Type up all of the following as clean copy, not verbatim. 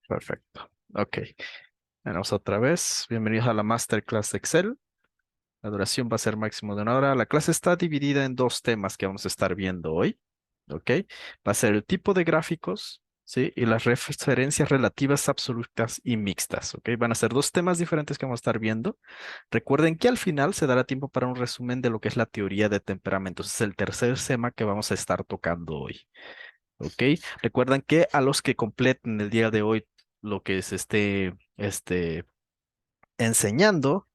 Perfecto. Ok. Vamos otra vez. Bienvenidos a la Masterclass de Excel. La duración va a ser máximo de 1 hora. La clase está dividida en dos temas que vamos a estar viendo hoy. ¿Ok? Va a ser el tipo de gráficos, ¿sí? Y las referencias relativas absolutas y mixtas. ¿Ok? Van a ser dos temas diferentes que vamos a estar viendo. Recuerden que al final se dará tiempo para un resumen de lo que es la teoría de temperamentos. Es el tercer tema que vamos a estar tocando hoy. ¿Ok? Recuerden que a los que completen el día de hoy lo que se esté enseñando,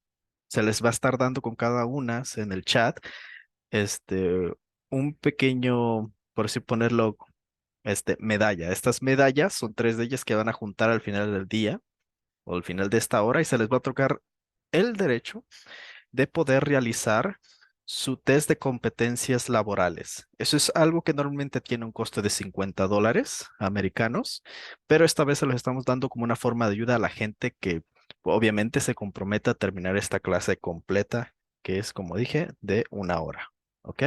se les va a estar dando con cada una en el chat, este, un pequeño, por así ponerlo, medalla. Estas medallas son tres de ellas que van a juntar al final del día o al final de esta hora y se les va a tocar el derecho de poder realizar su test de competencias laborales. Eso es algo que normalmente tiene un costo de $50 americanos, pero esta vez se los estamos dando como una forma de ayuda a la gente que obviamente se comprometa a terminar esta clase completa, que es, como dije, de 1 hora. ¿Ok?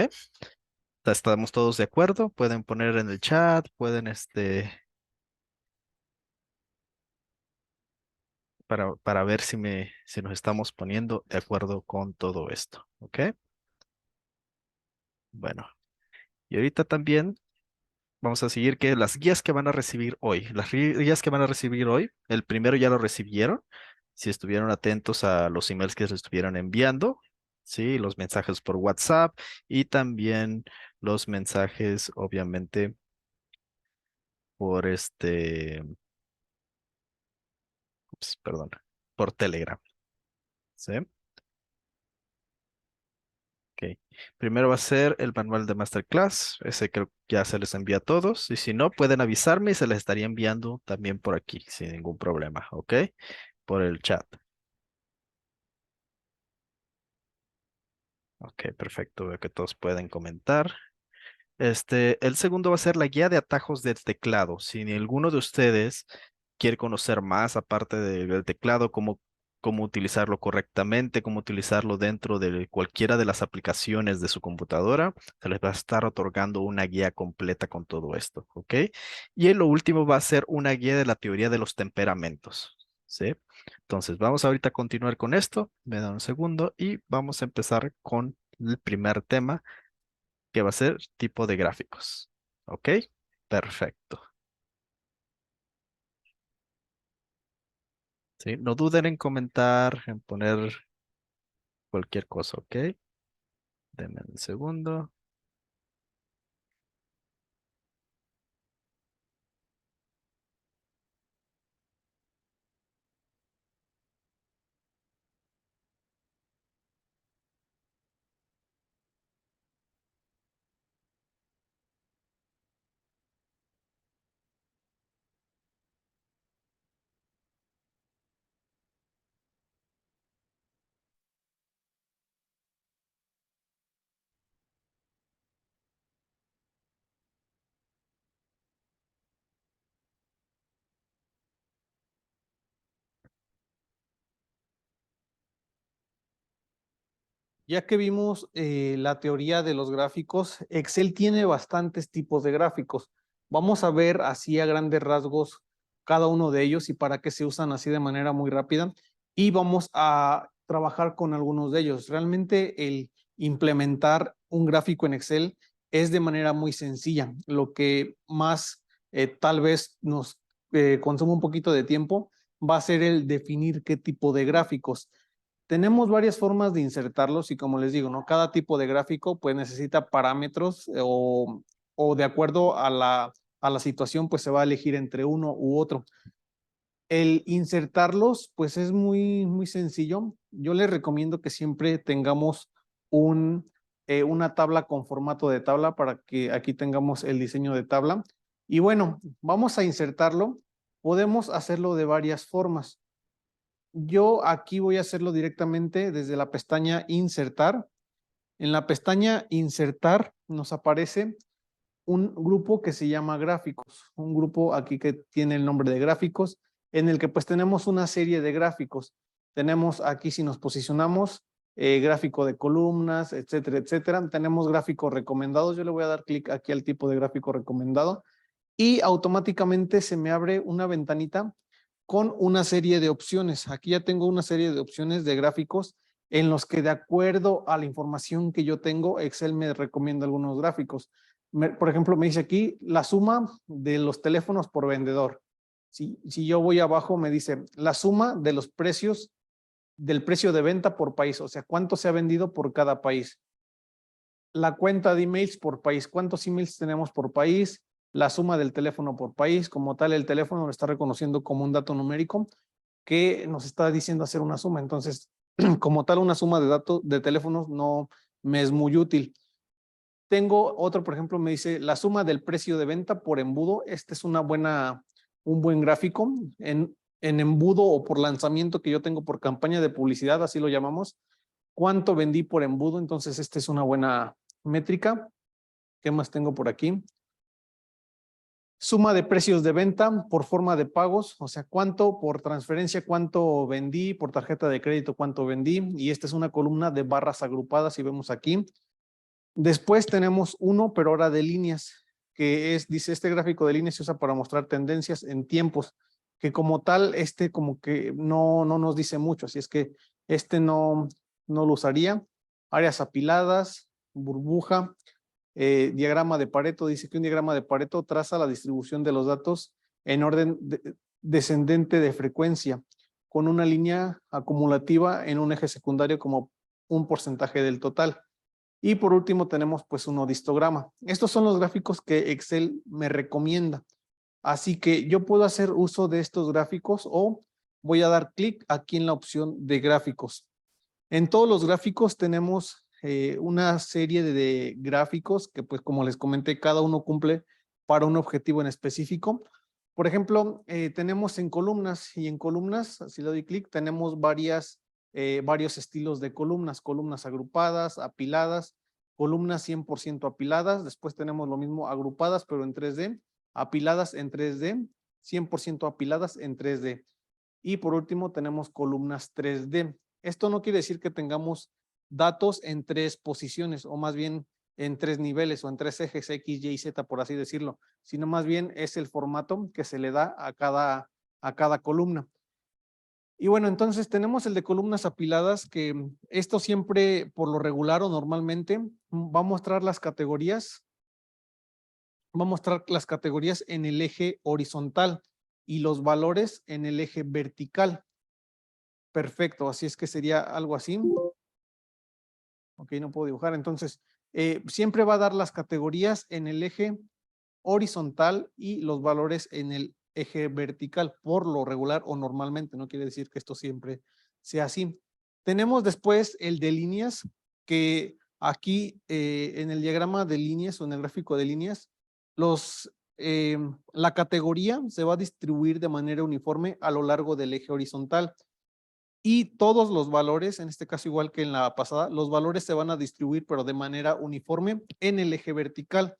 ¿Estamos todos de acuerdo? Pueden poner en el chat, pueden para ver si nos estamos poniendo de acuerdo con todo esto. ¿Ok? Bueno, y ahorita también vamos a seguir que las guías que van a recibir hoy, guías que van a recibir hoy, el primero ya lo recibieron, si estuvieron atentos a los emails que se estuvieron enviando, sí, los mensajes por WhatsApp y también los mensajes, obviamente, por perdón, por Telegram, ¿sí? Ok. Primero va a ser el manual de Masterclass, ese creo que ya se les envía a todos, y si no, pueden avisarme y se les estaría enviando también por aquí, sin ningún problema, ¿ok? Por el chat. Ok, perfecto. Veo que todos pueden comentar. El segundo va a ser la guía de atajos del teclado. Si ni alguno de ustedes quiere conocer más, aparte del teclado, cómo utilizarlo correctamente, cómo utilizarlo dentro de cualquiera de las aplicaciones de su computadora, se les va a estar otorgando una guía completa con todo esto, ¿ok? Y en lo último va a ser una guía de la teoría de los temperamentos, ¿sí? Entonces, vamos ahorita a continuar con esto. Me da un segundo y vamos a empezar con el primer tema que va a ser tipo de gráficos. ¿Ok? Perfecto. ¿Sí? No duden en comentar, en poner cualquier cosa, ¿ok? Denme un segundo. Ya que vimos la teoría de los gráficos, Excel tiene bastantes tipos de gráficos. Vamos a ver así a grandes rasgos cada uno de ellos y para qué se usan así de manera muy rápida. Y vamos a trabajar con algunos de ellos. Realmente el implementar un gráfico en Excel es de manera muy sencilla. Lo que más tal vez nos consume un poquito de tiempo va a ser el definir qué tipo de gráficos. Tenemos varias formas de insertarlos y como les digo, ¿no? Cada tipo de gráfico pues necesita parámetros o de acuerdo a la situación pues se va a elegir entre uno u otro. El insertarlos pues es muy sencillo. Yo les recomiendo que siempre tengamos una tabla con formato de tabla para que aquí tengamos el diseño de tabla. Y bueno, vamos a insertarlo. Podemos hacerlo de varias formas. Yo aquí voy a hacerlo directamente desde la pestaña Insertar. En la pestaña Insertar nos aparece un grupo que se llama Gráficos, un grupo aquí que tiene el nombre de Gráficos, en el que pues tenemos una serie de gráficos. Tenemos aquí si nos posicionamos, gráfico de columnas, etcétera, etcétera. Tenemos gráficos recomendados. Yo le voy a dar clic aquí al tipo de gráfico recomendado y automáticamente se me abre una ventanita con una serie de opciones. Aquí ya tengo una serie de opciones de gráficos en los que, de acuerdo a la información que yo tengo, Excel me recomienda algunos gráficos. Por ejemplo, me dice aquí la suma de los teléfonos por vendedor. Si yo voy abajo, me dice la suma de los precios, del precio de venta por país, o sea, cuánto se ha vendido por cada país. La cuenta de emails por país, cuántos emails tenemos por país, la suma del teléfono por país. Como tal, el teléfono lo está reconociendo como un dato numérico que nos está diciendo hacer una suma. Entonces, como tal, una suma de datos de teléfonos no me es muy útil. Tengo otro, por ejemplo, me dice la suma del precio de venta por embudo. Este es un buen gráfico en embudo o por lanzamiento que yo tengo por campaña de publicidad, así lo llamamos. ¿Cuánto vendí por embudo? Entonces, esta es una buena métrica. ¿Qué más tengo por aquí? Suma de precios de venta por forma de pagos, o sea, cuánto por transferencia, cuánto vendí, por tarjeta de crédito, cuánto vendí. Y esta es una columna de barras agrupadas, si vemos aquí. Después tenemos uno, pero ahora de líneas, dice, este gráfico de líneas se usa para mostrar tendencias en tiempos, que como tal, como que no nos dice mucho, así es que no lo usaría. Áreas apiladas, burbuja, diagrama de Pareto. Dice que un diagrama de Pareto traza la distribución de los datos en orden descendente de frecuencia, con una línea acumulativa en un eje secundario como un porcentaje del total. Y por último tenemos pues un histograma. Estos son los gráficos que Excel me recomienda. Así que yo puedo hacer uso de estos gráficos o voy a dar clic aquí en la opción de gráficos. En todos los gráficos tenemos una serie de gráficos que, pues, como les comenté, cada uno cumple para un objetivo en específico. Por ejemplo, tenemos en columnas, y en columnas, si le doy clic, tenemos varios estilos de columnas: columnas agrupadas, apiladas, columnas 100% apiladas. Después tenemos lo mismo, agrupadas pero en 3D, apiladas en 3D, 100% apiladas en 3D. Y por último tenemos columnas 3D. Esto no quiere decir que tengamos datos en 3 posiciones, o más bien en 3 niveles o en 3 ejes X, Y y Z, por así decirlo, sino más bien es el formato que se le da a cada columna. Y bueno, entonces tenemos el de columnas apiladas, que esto siempre, por lo regular o normalmente, va a mostrar las categorías en el eje horizontal y los valores en el eje vertical. Perfecto, así es que sería algo así. Ok, no puedo dibujar. Entonces, siempre va a dar las categorías en el eje horizontal y los valores en el eje vertical, por lo regular o normalmente. No quiere decir que esto siempre sea así. Tenemos después el de líneas, que aquí en el diagrama de líneas o en el gráfico de líneas, la categoría se va a distribuir de manera uniforme a lo largo del eje horizontal. Y todos los valores, en este caso igual que en la pasada, los valores se van a distribuir pero de manera uniforme en el eje vertical.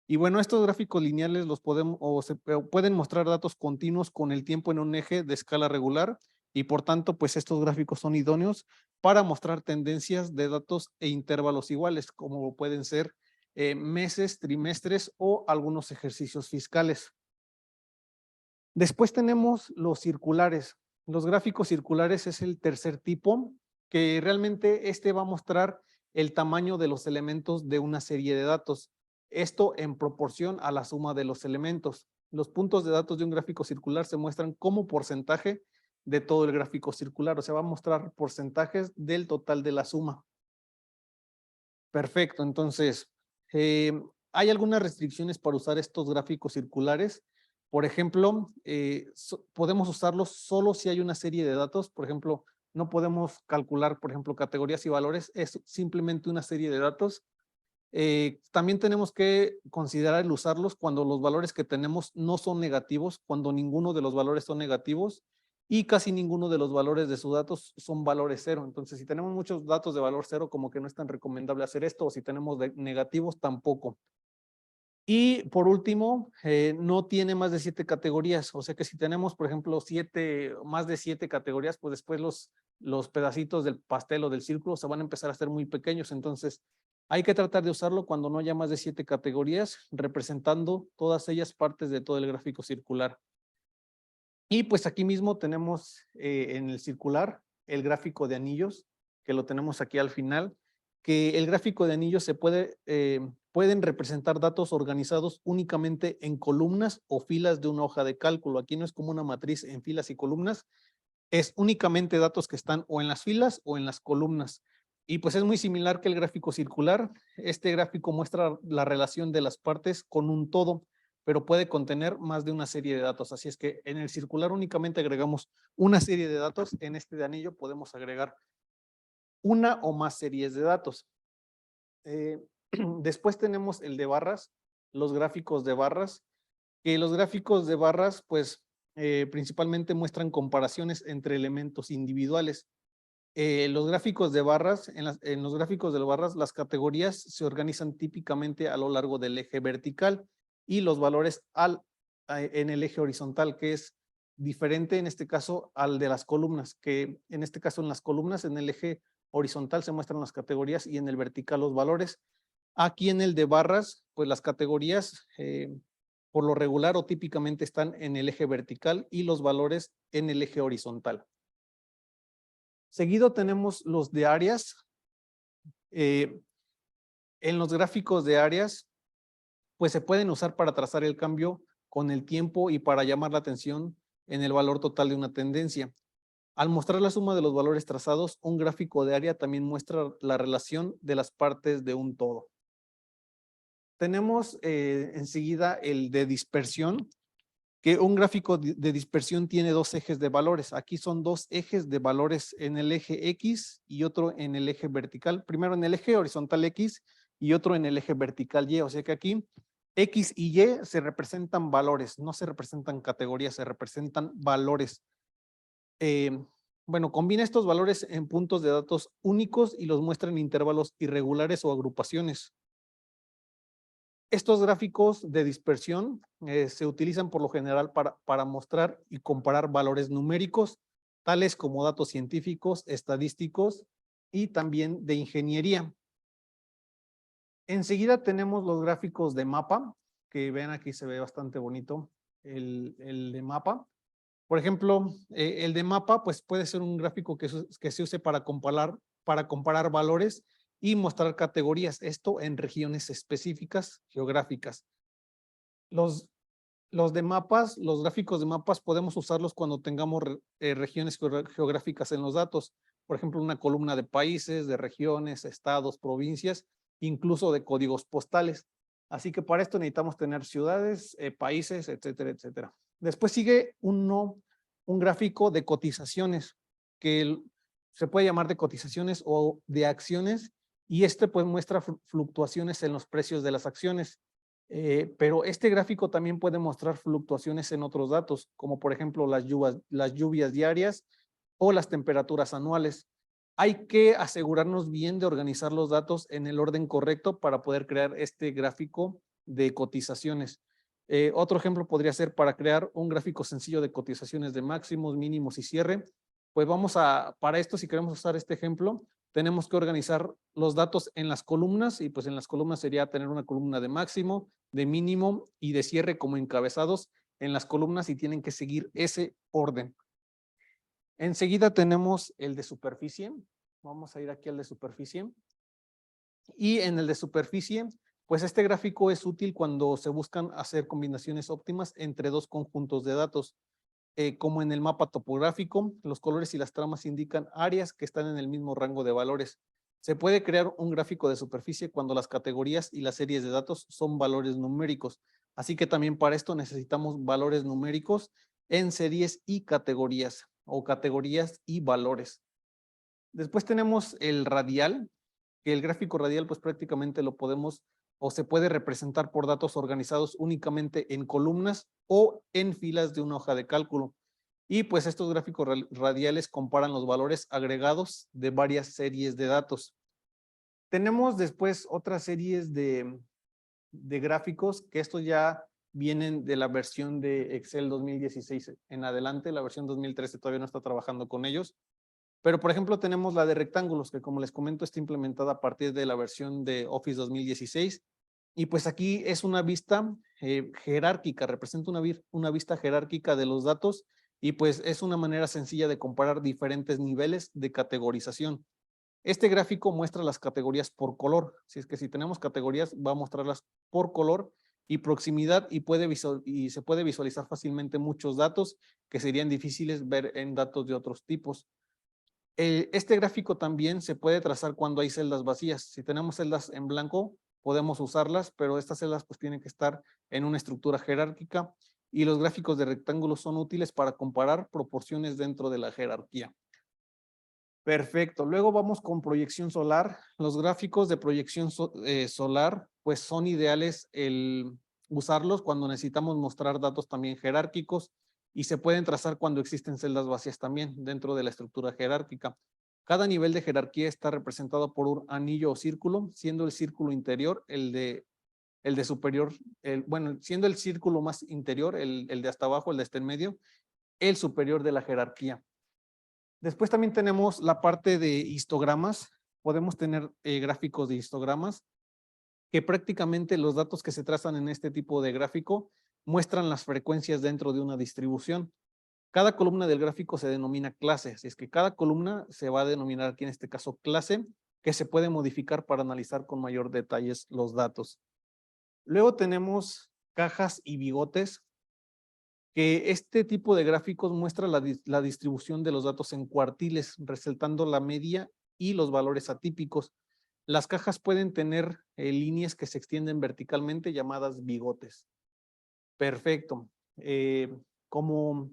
Y bueno, estos gráficos lineales pueden mostrar datos continuos con el tiempo en un eje de escala regular, y por tanto pues estos gráficos son idóneos para mostrar tendencias de datos e intervalos iguales, como pueden ser meses, trimestres o algunos ejercicios fiscales. Después tenemos los circulares. Los gráficos circulares es el tercer tipo, que realmente va a mostrar el tamaño de los elementos de una serie de datos. Esto en proporción a la suma de los elementos. Los puntos de datos de un gráfico circular se muestran como porcentaje de todo el gráfico circular, o sea, va a mostrar porcentajes del total de la suma. Perfecto, entonces, hay algunas restricciones para usar estos gráficos circulares. Por ejemplo, podemos usarlos solo si hay una serie de datos. Por ejemplo, no podemos calcular, por ejemplo, categorías y valores, es simplemente una serie de datos. También tenemos que considerar el usarlos cuando los valores que tenemos no son negativos, cuando ninguno de los valores son negativos y casi ninguno de los valores de sus datos son valores cero. Entonces, si tenemos muchos datos de valor cero, como que no es tan recomendable hacer esto, o si tenemos negativos, tampoco. Y por último, no tiene más de 7 categorías. O sea que si tenemos, por ejemplo, más de 7 categorías, pues después los pedacitos del pastel o del círculo se van a empezar a hacer muy pequeños. Entonces, hay que tratar de usarlo cuando no haya más de 7 categorías, representando todas ellas partes de todo el gráfico circular. Y pues aquí mismo tenemos en el circular el gráfico de anillos, que lo tenemos aquí al final, que el gráfico de anillos pueden representar datos organizados únicamente en columnas o filas de una hoja de cálculo. Aquí no es como una matriz en filas y columnas, es únicamente datos que están o en las filas o en las columnas. Y pues es muy similar que el gráfico circular. Este gráfico muestra la relación de las partes con un todo, pero puede contener más de una serie de datos. Así es que en el circular únicamente agregamos una serie de datos. En este de anillo podemos agregar una o más series de datos. Después tenemos el de barras, los gráficos de barras, que los gráficos de barras pues principalmente muestran comparaciones entre elementos individuales. Los gráficos de barras, en los gráficos de barras, las categorías se organizan típicamente a lo largo del eje vertical y los valores en el eje horizontal, que es diferente en este caso al de las columnas, que en este caso en las columnas, en el eje horizontal se muestran las categorías y en el vertical los valores. Aquí en el de barras, pues las categorías por lo regular o típicamente están en el eje vertical y los valores en el eje horizontal. Seguido tenemos los de áreas. En los gráficos de áreas, pues se pueden usar para trazar el cambio con el tiempo y para llamar la atención en el valor total de una tendencia. Al mostrar la suma de los valores trazados, un gráfico de área también muestra la relación de las partes de un todo. Tenemos enseguida el de dispersión, que un gráfico de dispersión tiene dos ejes de valores. Aquí son dos ejes de valores en el eje X y otro en el eje vertical. Primero en el eje horizontal X y otro en el eje vertical Y. O sea que aquí X y Y se representan valores, no se representan categorías, se representan valores. Bueno, combina estos valores en puntos de datos únicos y los muestra en intervalos irregulares o agrupaciones. Estos gráficos de dispersión se utilizan por lo general para mostrar y comparar valores numéricos, tales como datos científicos, estadísticos y también de ingeniería. Enseguida tenemos los gráficos de mapa, que ven aquí se ve bastante bonito el de mapa. Por ejemplo, el de mapa pues puede ser un gráfico que se use para comparar valores y mostrar categorías, esto en regiones específicas geográficas. Los de mapas, los gráficos de mapas podemos usarlos cuando tengamos regiones geográficas en los datos. Por ejemplo, una columna de países, de regiones, estados, provincias, incluso de códigos postales. Así que para esto necesitamos tener ciudades, países, etcétera, etcétera. Después sigue un gráfico de cotizaciones, que se puede llamar de cotizaciones o de acciones, y este pues muestra fluctuaciones en los precios de las acciones. Pero este gráfico también puede mostrar fluctuaciones en otros datos, como por ejemplo las lluvias diarias o las temperaturas anuales. Hay que asegurarnos bien de organizar los datos en el orden correcto para poder crear este gráfico de cotizaciones. Otro ejemplo podría ser para crear un gráfico sencillo de cotizaciones de máximos, mínimos y cierre. Pues para esto, si queremos usar este ejemplo, tenemos que organizar los datos en las columnas y pues en las columnas sería tener una columna de máximo, de mínimo y de cierre como encabezados en las columnas y tienen que seguir ese orden. Enseguida tenemos el de superficie. Vamos a ir aquí al de superficie. Y en el de superficie, pues este gráfico es útil cuando se buscan hacer combinaciones óptimas entre dos conjuntos de datos. Como en el mapa topográfico, los colores y las tramas indican áreas que están en el mismo rango de valores. Se puede crear un gráfico de superficie cuando las categorías y las series de datos son valores numéricos. Así que también para esto necesitamos valores numéricos en series y categorías o categorías y valores. Después tenemos el radial, que el gráfico radial pues prácticamente lo podemos o se puede representar por datos organizados únicamente en columnas o en filas de una hoja de cálculo. Y pues estos gráficos radiales comparan los valores agregados de varias series de datos. Tenemos después otras series de de gráficos, que estos ya vienen de la versión de Excel 2016 en adelante. La versión 2013 todavía no está trabajando con ellos. Pero, por ejemplo, tenemos la de rectángulos, que como les comento, está implementada a partir de la versión de Office 2016. Y pues aquí es una vista jerárquica, representa una vista jerárquica de los datos y pues es una manera sencilla de comparar diferentes niveles de categorización. Este gráfico muestra las categorías por color. Si es que si tenemos categorías, va a mostrarlas por color y proximidad y se puede visualizar fácilmente muchos datos que serían difíciles ver en datos de otros tipos. Este gráfico también se puede trazar cuando hay celdas vacías. Si tenemos celdas en blanco, podemos usarlas, pero estas celdas pues tienen que estar en una estructura jerárquica y los gráficos de rectángulos son útiles para comparar proporciones dentro de la jerarquía. Perfecto. Luego vamos con proyección solar. Los gráficos de proyección solar pues son ideales el usarlos cuando necesitamos mostrar datos también jerárquicos y se pueden trazar cuando existen celdas vacías también dentro de la estructura jerárquica. Cada nivel de jerarquía está representado por un anillo o círculo, siendo el círculo interior el de superior, bueno, siendo el círculo más interior, el de hasta abajo, el de este en medio, el superior de la jerarquía. Después también tenemos la parte de histogramas. Podemos tener gráficos de histogramas que prácticamente los datos que se trazan en este tipo de gráfico muestran las frecuencias dentro de una distribución. Cada columna del gráfico se denomina clase, así es que cada columna se va a denominar aquí en este caso clase, que se puede modificar para analizar con mayor detalles los datos. Luego tenemos cajas y bigotes, que este tipo de gráficos muestra la distribución de los datos en cuartiles, resaltando la media y los valores atípicos. Las cajas pueden tener líneas que se extienden verticalmente llamadas bigotes. Perfecto. Como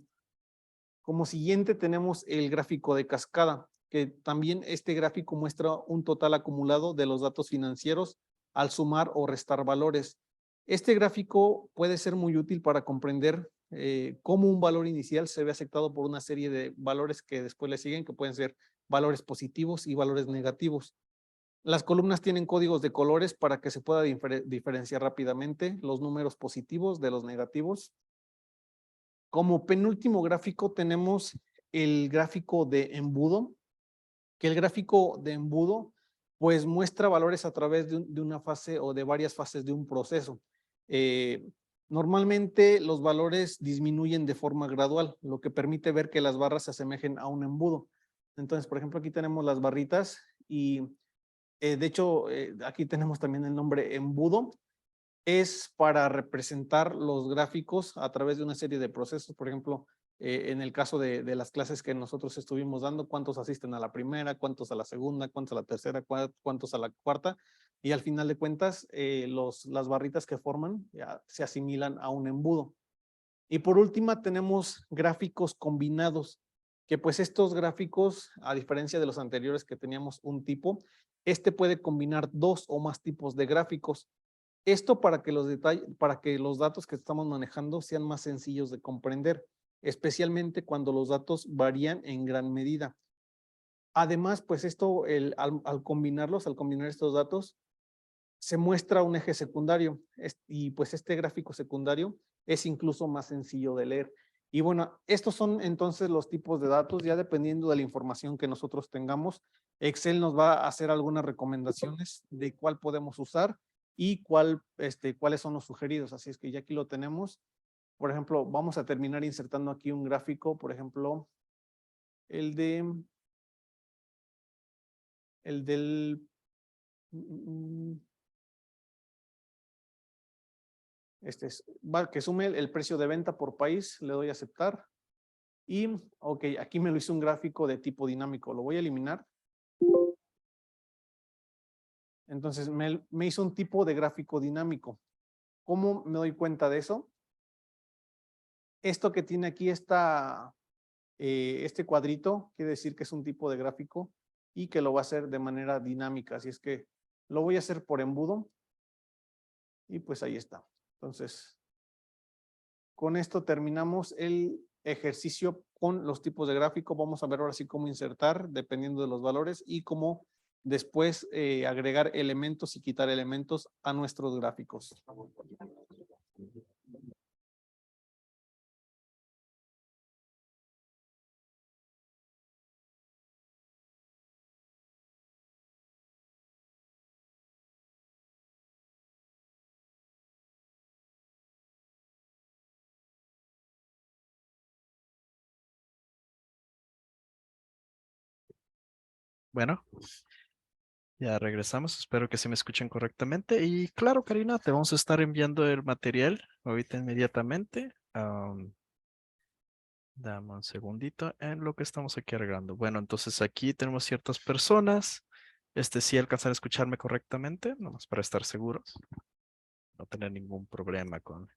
siguiente tenemos el gráfico de cascada, que también este gráfico muestra un total acumulado de los datos financieros al sumar o restar valores. Este gráfico puede ser muy útil para comprender cómo un valor inicial se ve afectado por una serie de valores que después le siguen, que pueden ser valores positivos y valores negativos. Las columnas tienen códigos de colores para que se pueda diferenciar rápidamente los números positivos de los negativos. Como penúltimo gráfico tenemos el gráfico de embudo, que el gráfico de embudo pues muestra valores a través de una fase o de varias fases de un proceso. Normalmente los valores disminuyen de forma gradual, lo que permite ver que las barras se asemejen a un embudo. Entonces, por ejemplo, aquí tenemos las barritas y de hecho aquí tenemos también el nombre embudo. Es para representar los gráficos a través de una serie de procesos. Por ejemplo, en el caso de las clases que nosotros estuvimos dando, cuántos asisten a la primera, cuántos a la segunda, cuántos a la tercera, cuántos a la cuarta, y al final de cuentas, las barritas que forman ya se asimilan a un embudo. Y por última tenemos gráficos combinados, que pues estos gráficos, a diferencia de los anteriores que teníamos un tipo, este puede combinar dos o más tipos de gráficos. Esto para que los datos que estamos manejando sean más sencillos de comprender, especialmente cuando los datos varían en gran medida. Además, pues esto, al combinar estos datos, se muestra un eje secundario y pues este gráfico secundario es incluso más sencillo de leer. Y bueno, estos son entonces los tipos de datos, ya dependiendo de la información que nosotros tengamos, Excel nos va a hacer algunas recomendaciones de cuál podemos usar y cuáles son los sugeridos. Así es que ya aquí lo tenemos. Por ejemplo, vamos a terminar insertando aquí un gráfico, por ejemplo, el del que sume el precio de venta por país, le doy a aceptar. Y, ok, aquí me lo hizo un gráfico de tipo dinámico, lo voy a eliminar. Entonces me hizo un tipo de gráfico dinámico. ¿Cómo me doy cuenta de eso? Esto que tiene aquí este cuadrito, quiere decir que es un tipo de gráfico y que lo va a hacer de manera dinámica. Así es que lo voy a hacer por embudo. Y pues ahí está. Entonces, con esto terminamos el ejercicio con los tipos de gráfico. Vamos a ver ahora sí cómo insertar dependiendo de los valores y cómo después agregar elementos y quitar elementos a nuestros gráficos. Bueno, ya regresamos. Espero que se me escuchen correctamente. Y claro, Karina, te vamos a estar enviando el material ahorita inmediatamente. Dame un segundito en lo que estamos aquí agregando. Bueno, entonces aquí tenemos ciertas personas. Sí alcanzar a escucharme correctamente, nomás para estar seguros. No tener ningún problema con...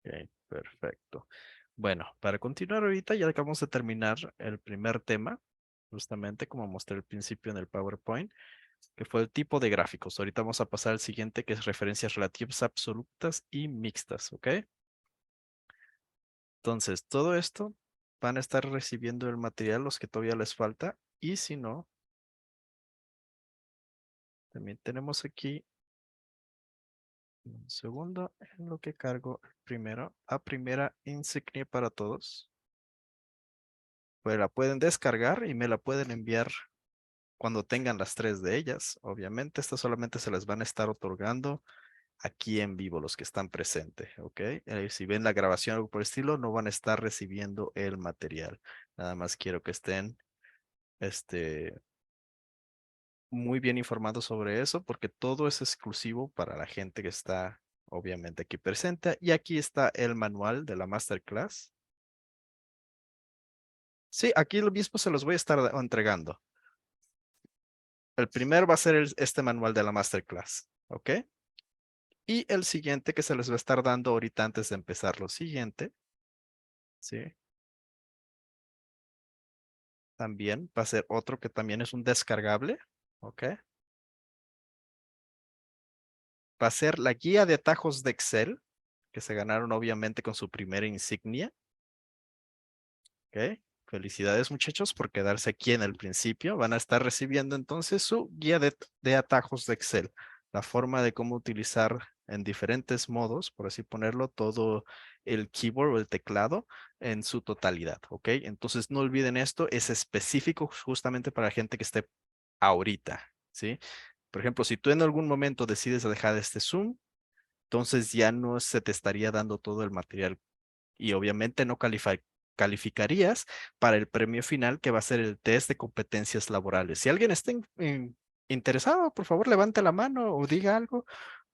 Ok, perfecto. Bueno, para continuar ahorita ya acabamos de terminar el primer tema, justamente como mostré al principio en el PowerPoint, que fue el tipo de gráficos. Ahorita vamos a pasar al siguiente, que es referencias relativas absolutas y mixtas, ¿ok? Entonces, todo esto van a estar recibiendo el material, los que todavía les falta, y si no, también tenemos aquí un segundo en lo que cargo primero, a primera insignia para todos. Pues la pueden descargar y me la pueden enviar cuando tengan las tres de ellas. Obviamente, estas solamente se les van a estar otorgando aquí en vivo los que están presentes, ¿ok? Si ven la grabación o algo por el estilo, no van a estar recibiendo el material. Nada más quiero que estén, muy bien informados sobre eso, porque todo es exclusivo para la gente que está, obviamente, aquí presente. Y aquí está el manual de la Masterclass. Sí, aquí lo mismo se los voy a estar entregando. El primer va a ser este manual de la Masterclass, ¿ok? Y el siguiente que se les va a estar dando ahorita antes de empezar lo siguiente, ¿sí? También va a ser otro que también es un descargable, ¿ok? Va a ser la guía de atajos de Excel, que se ganaron obviamente con su primera insignia, ¿ok? Felicidades muchachos por quedarse aquí en el principio. Van a estar recibiendo entonces su guía de atajos de Excel, la forma de cómo utilizar en diferentes modos, por así ponerlo, todo el keyboard o el teclado en su totalidad, ¿ok? Entonces no olviden esto, es específico justamente para la gente que esté ahorita, ¿sí? Por ejemplo, si tú en algún momento decides dejar este Zoom, entonces ya no se te estaría dando todo el material y obviamente no calificarías para el premio final que va a ser el test de competencias laborales. Si alguien está interesado, por favor levante la mano o diga algo,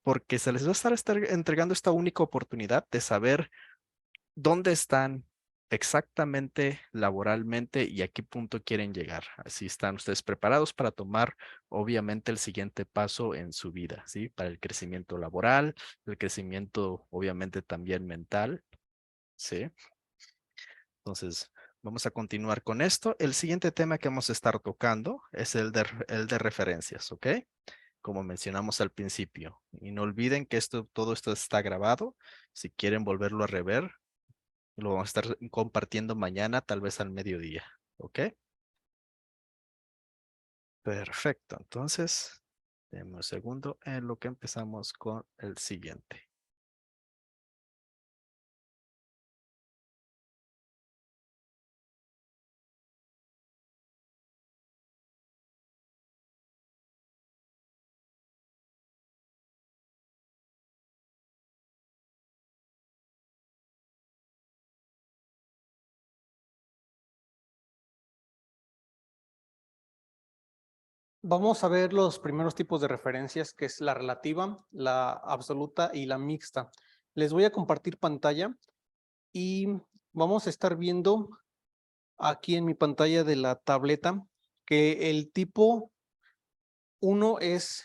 porque se les va a estar entregando esta única oportunidad de saber dónde están exactamente laboralmente y a qué punto quieren llegar. Así están ustedes preparados para tomar, obviamente, el siguiente paso en su vida, ¿sí? Para el crecimiento laboral, el crecimiento, obviamente, también mental, ¿sí? Entonces, vamos a continuar con esto. El siguiente tema que vamos a estar tocando es el de referencias, ¿ok? Como mencionamos al principio. Y no olviden que todo esto está grabado. Si quieren volverlo a rever, lo vamos a estar compartiendo mañana, tal vez al mediodía, ¿ok? Perfecto. Entonces, denme un segundo en lo que empezamos con el siguiente. Vamos a ver los primeros tipos de referencias, que es la relativa, la absoluta y la mixta. Les voy a compartir pantalla y vamos a estar viendo aquí en mi pantalla de la tableta que el tipo 1 es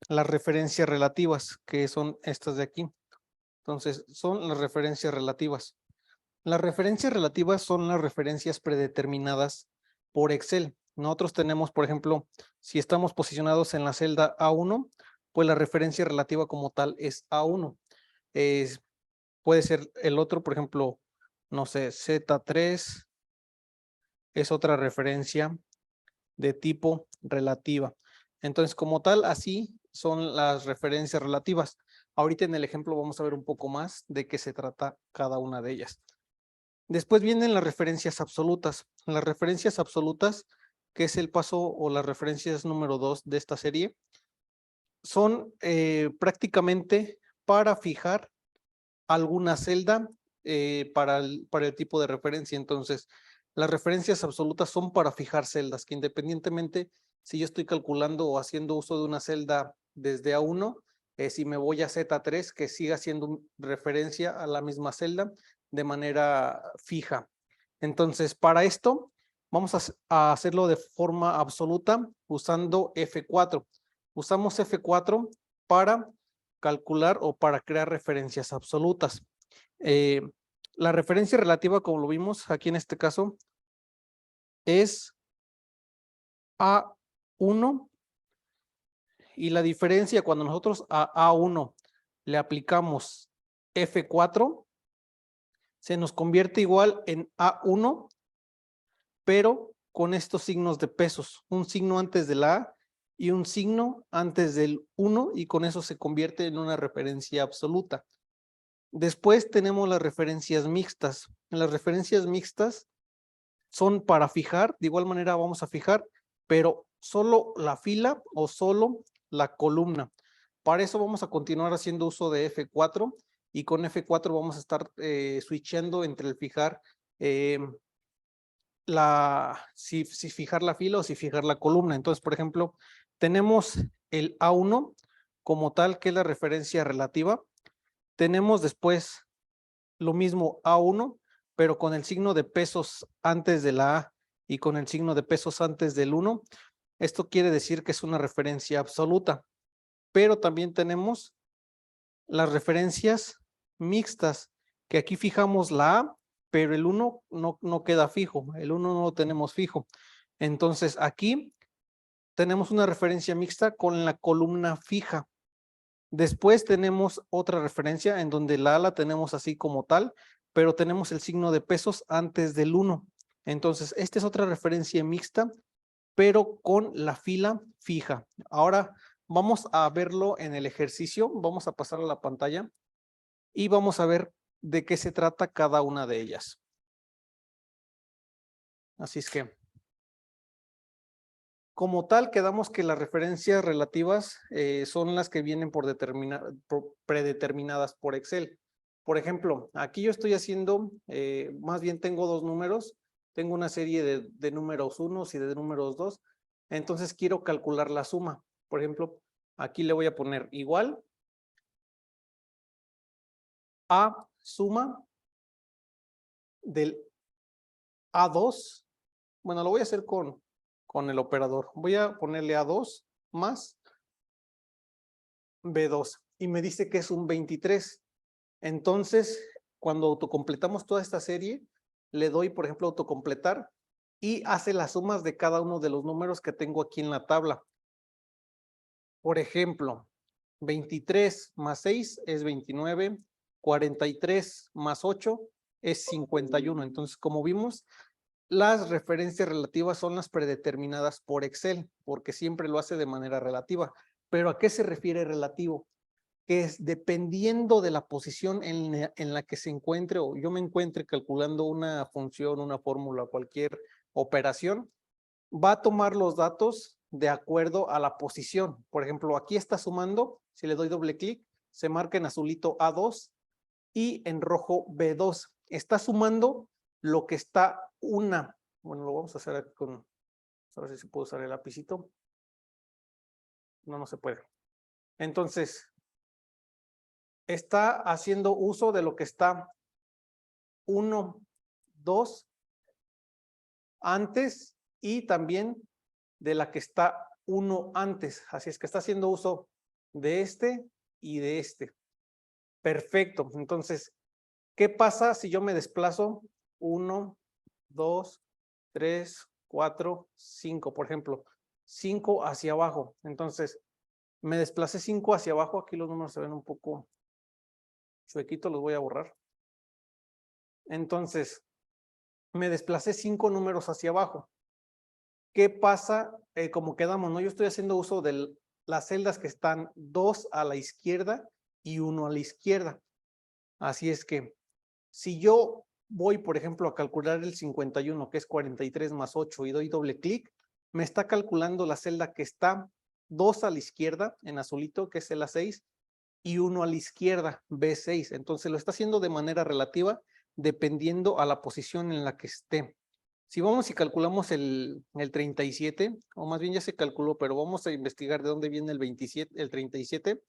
las referencias relativas, que son estas de aquí. Entonces, son las referencias relativas. Las referencias relativas son las referencias predeterminadas por Excel. Nosotros tenemos, por ejemplo, si estamos posicionados en la celda A1, pues la referencia relativa como tal es A1. Puede ser el otro, por ejemplo, no sé, Z3 es otra referencia de tipo relativa. Entonces, como tal, así son las referencias relativas. Ahorita en el ejemplo vamos a ver un poco más de qué se trata cada una de ellas. Después vienen las referencias absolutas. Las referencias absolutas, que es el paso o las referencias número 2 de esta serie, son prácticamente para fijar alguna celda para el tipo de referencia. Entonces, las referencias absolutas son para fijar celdas, que independientemente si yo estoy calculando o haciendo uso de una celda desde A1, si me voy a Z3, que siga siendo referencia a la misma celda de manera fija. Entonces, para esto, vamos a hacerlo de forma absoluta usando F4. Usamos F4 para calcular o para crear referencias absolutas. La referencia relativa, como lo vimos aquí en este caso, es A1 y la diferencia cuando nosotros a A1 le aplicamos F4, se nos convierte igual en A1, pero con estos signos de pesos, un signo antes de la A y un signo antes del 1, y con eso se convierte en una referencia absoluta. Después tenemos las referencias mixtas. Las referencias mixtas son para fijar, de igual manera vamos a fijar, pero solo la fila o solo la columna. Para eso vamos a continuar haciendo uso de F4 y con F4 vamos a estar switchando entre el fijar si fijar la fila o si fijar la columna. Entonces, por ejemplo, tenemos el A1 como tal, que es la referencia relativa. Tenemos después lo mismo A1, pero con el signo de pesos antes de la A y con el signo de pesos antes del 1. Esto quiere decir que es una referencia absoluta. Pero también tenemos las referencias mixtas, que aquí fijamos la A, pero el 1 no queda fijo, el 1 no lo tenemos fijo. Entonces aquí tenemos una referencia mixta con la columna fija. Después tenemos otra referencia en donde la A la tenemos así como tal, pero tenemos el signo de pesos antes del 1. Entonces, esta es otra referencia mixta, pero con la fila fija. Ahora vamos a verlo en el ejercicio. Vamos a pasar a la pantalla y vamos a ver de qué se trata cada una de ellas. Así es que, como tal, quedamos que las referencias relativas son las que vienen predeterminadas por Excel. Por ejemplo, aquí yo estoy haciendo, más bien tengo dos números, tengo una serie de números 1 y de números 2, entonces quiero calcular la suma. Por ejemplo, aquí le voy a poner igual a suma del A2. Bueno, lo voy a hacer con el operador. Voy a ponerle A2 más B2 y me dice que es un 23. Entonces, cuando autocompletamos toda esta serie, le doy, por ejemplo, autocompletar y hace las sumas de cada uno de los números que tengo aquí en la tabla. Por ejemplo, 23 más 6 es 29, 43 más 8 es 51. Entonces, como vimos, las referencias relativas son las predeterminadas por Excel, porque siempre lo hace de manera relativa. ¿Pero a qué se refiere relativo? Que es dependiendo de la posición en la que se encuentre o yo me encuentre calculando una función, una fórmula, cualquier operación, va a tomar los datos de acuerdo a la posición. Por ejemplo, aquí está sumando, si le doy doble clic, se marca en azulito A2 y en rojo B2. Está sumando lo que está bueno, lo vamos a hacer aquí con, a ver si puedo usar el lapicito. No se puede. Entonces, está haciendo uso de lo que está 1, 2 antes y también de la que está 1 antes. Así es que está haciendo uso de este y de este. Perfecto. Entonces, ¿qué pasa si yo me desplazo 1, 2, 3, 4, 5? Por ejemplo, 5 hacia abajo. Entonces, me desplacé 5 hacia abajo. Aquí los números se ven un poco chuequitos, los voy a borrar. Entonces, me desplacé 5 números hacia abajo. ¿Qué pasa? Como quedamos, ¿no? Yo estoy haciendo uso de las celdas que están 2 a la izquierda y 1 a la izquierda. Así es que, si yo voy, por ejemplo, a calcular el 51, que es 43 más 8, y doy doble clic, me está calculando la celda que está 2 a la izquierda, en azulito, que es el A6, y 1 a la izquierda, B6. Entonces lo está haciendo de manera relativa, dependiendo a la posición en la que esté. Si vamos y calculamos el 37, o más bien ya se calculó, pero vamos a investigar de dónde viene el 27, el 37.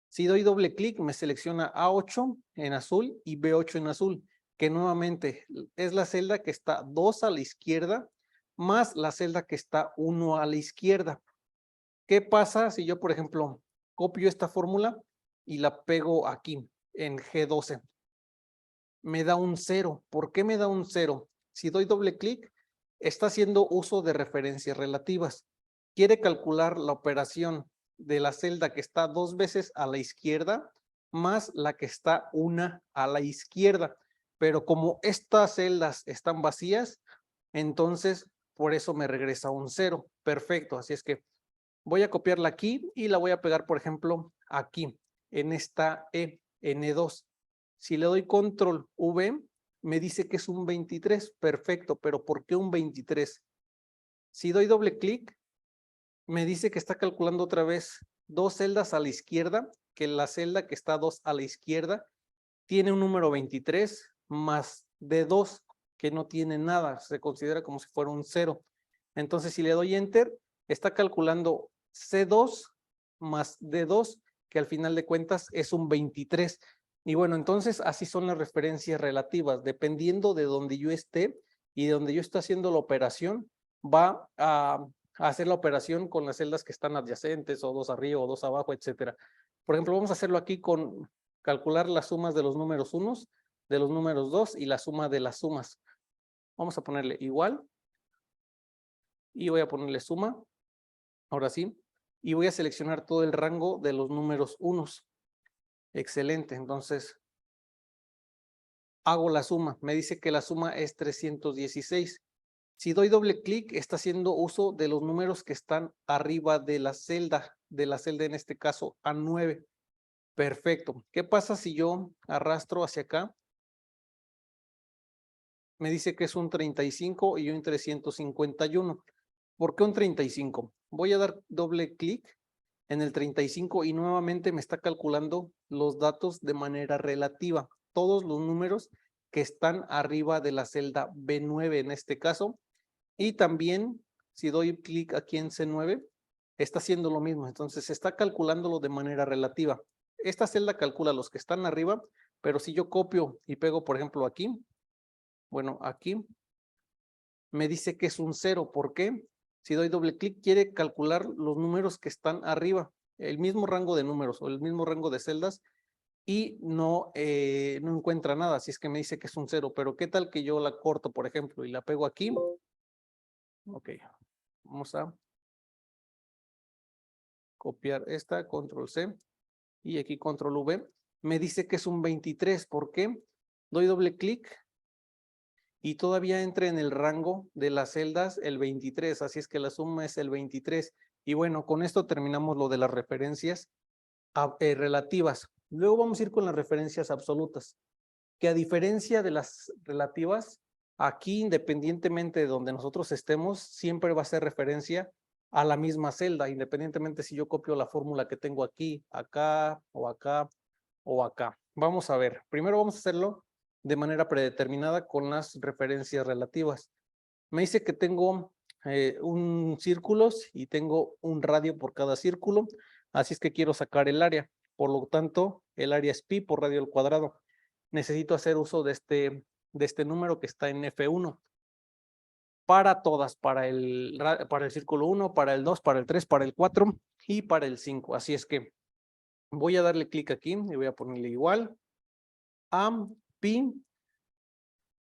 Si doy doble clic, me selecciona A8 en azul y B8 en azul, que nuevamente es la celda que está 2 a la izquierda, más la celda que está 1 a la izquierda. ¿Qué pasa si yo, por ejemplo, copio esta fórmula y la pego aquí en G12? Me da un 0. ¿Por qué me da un 0? Si doy doble clic, está haciendo uso de referencias relativas. Quiere calcular la operación de la celda que está 2 veces a la izquierda más la que está 1 a la izquierda. Pero como estas celdas están vacías, entonces por eso me regresa un 0. Perfecto, así es que voy a copiarla aquí y la voy a pegar, por ejemplo, aquí, en esta E, en E2. Si le doy control V, me dice que es un 23. Perfecto, pero ¿por qué un 23? Si doy doble clic, me dice que está calculando otra vez 2 celdas a la izquierda, que la celda que está 2 a la izquierda tiene un número 23 más D2, que no tiene nada, se considera como si fuera un 0. Entonces, si le doy Enter, está calculando C2 más D2, que al final de cuentas es un 23. Y bueno, entonces así son las referencias relativas. Dependiendo de donde yo esté y de donde yo esté haciendo la operación, va a hacer la operación con las celdas que están adyacentes, o 2 arriba, o 2 abajo, etcétera. Por ejemplo, vamos a hacerlo aquí con calcular las sumas de los números 1, de los números 2 y la suma de las sumas. Vamos a ponerle igual y voy a ponerle suma, ahora sí, y voy a seleccionar todo el rango de los números 1. Excelente, entonces hago la suma, me dice que la suma es 316. Si doy doble clic, está haciendo uso de los números que están arriba de la celda en este caso A9. Perfecto. ¿Qué pasa si yo arrastro hacia acá? Me dice que es un 35 y un 351. ¿Por qué un 35? Voy a dar doble clic en el 35 y nuevamente me está calculando los datos de manera relativa. Todos los números que están arriba de la celda B9 en este caso. Y también, si doy clic aquí en C9, está haciendo lo mismo. Entonces, está calculándolo de manera relativa. Esta celda calcula los que están arriba, pero si yo copio y pego, por ejemplo, aquí, bueno, aquí, me dice que es un 0. ¿Por qué? Si doy doble clic, quiere calcular los números que están arriba, el mismo rango de números o el mismo rango de celdas, y no encuentra nada. Así es que me dice que es un 0. Pero ¿qué tal que yo la corto, por ejemplo, y la pego aquí? Ok, vamos a copiar esta, control C, y aquí control V. Me dice que es un 23. ¿Por qué? Doy doble clic y todavía entra en el rango de las celdas el 23, así es que la suma es el 23. Y bueno, con esto terminamos lo de las referencias relativas. Luego vamos a ir con las referencias absolutas, que a diferencia de las relativas, aquí independientemente de donde nosotros estemos, siempre va a ser referencia a la misma celda, independientemente si yo copio la fórmula que tengo aquí, acá, o acá, o acá. Vamos a ver, primero vamos a hacerlo de manera predeterminada con las referencias relativas. Me dice que tengo un círculos y tengo un radio por cada círculo, así es que quiero sacar el área. Por lo tanto, el área es pi por radio al cuadrado. Necesito hacer uso de este número que está en F1 para todas, para el círculo 1, para el 2, para el 3, para el 4 y para el 5. Así es que voy a darle clic aquí y voy a ponerle igual a pi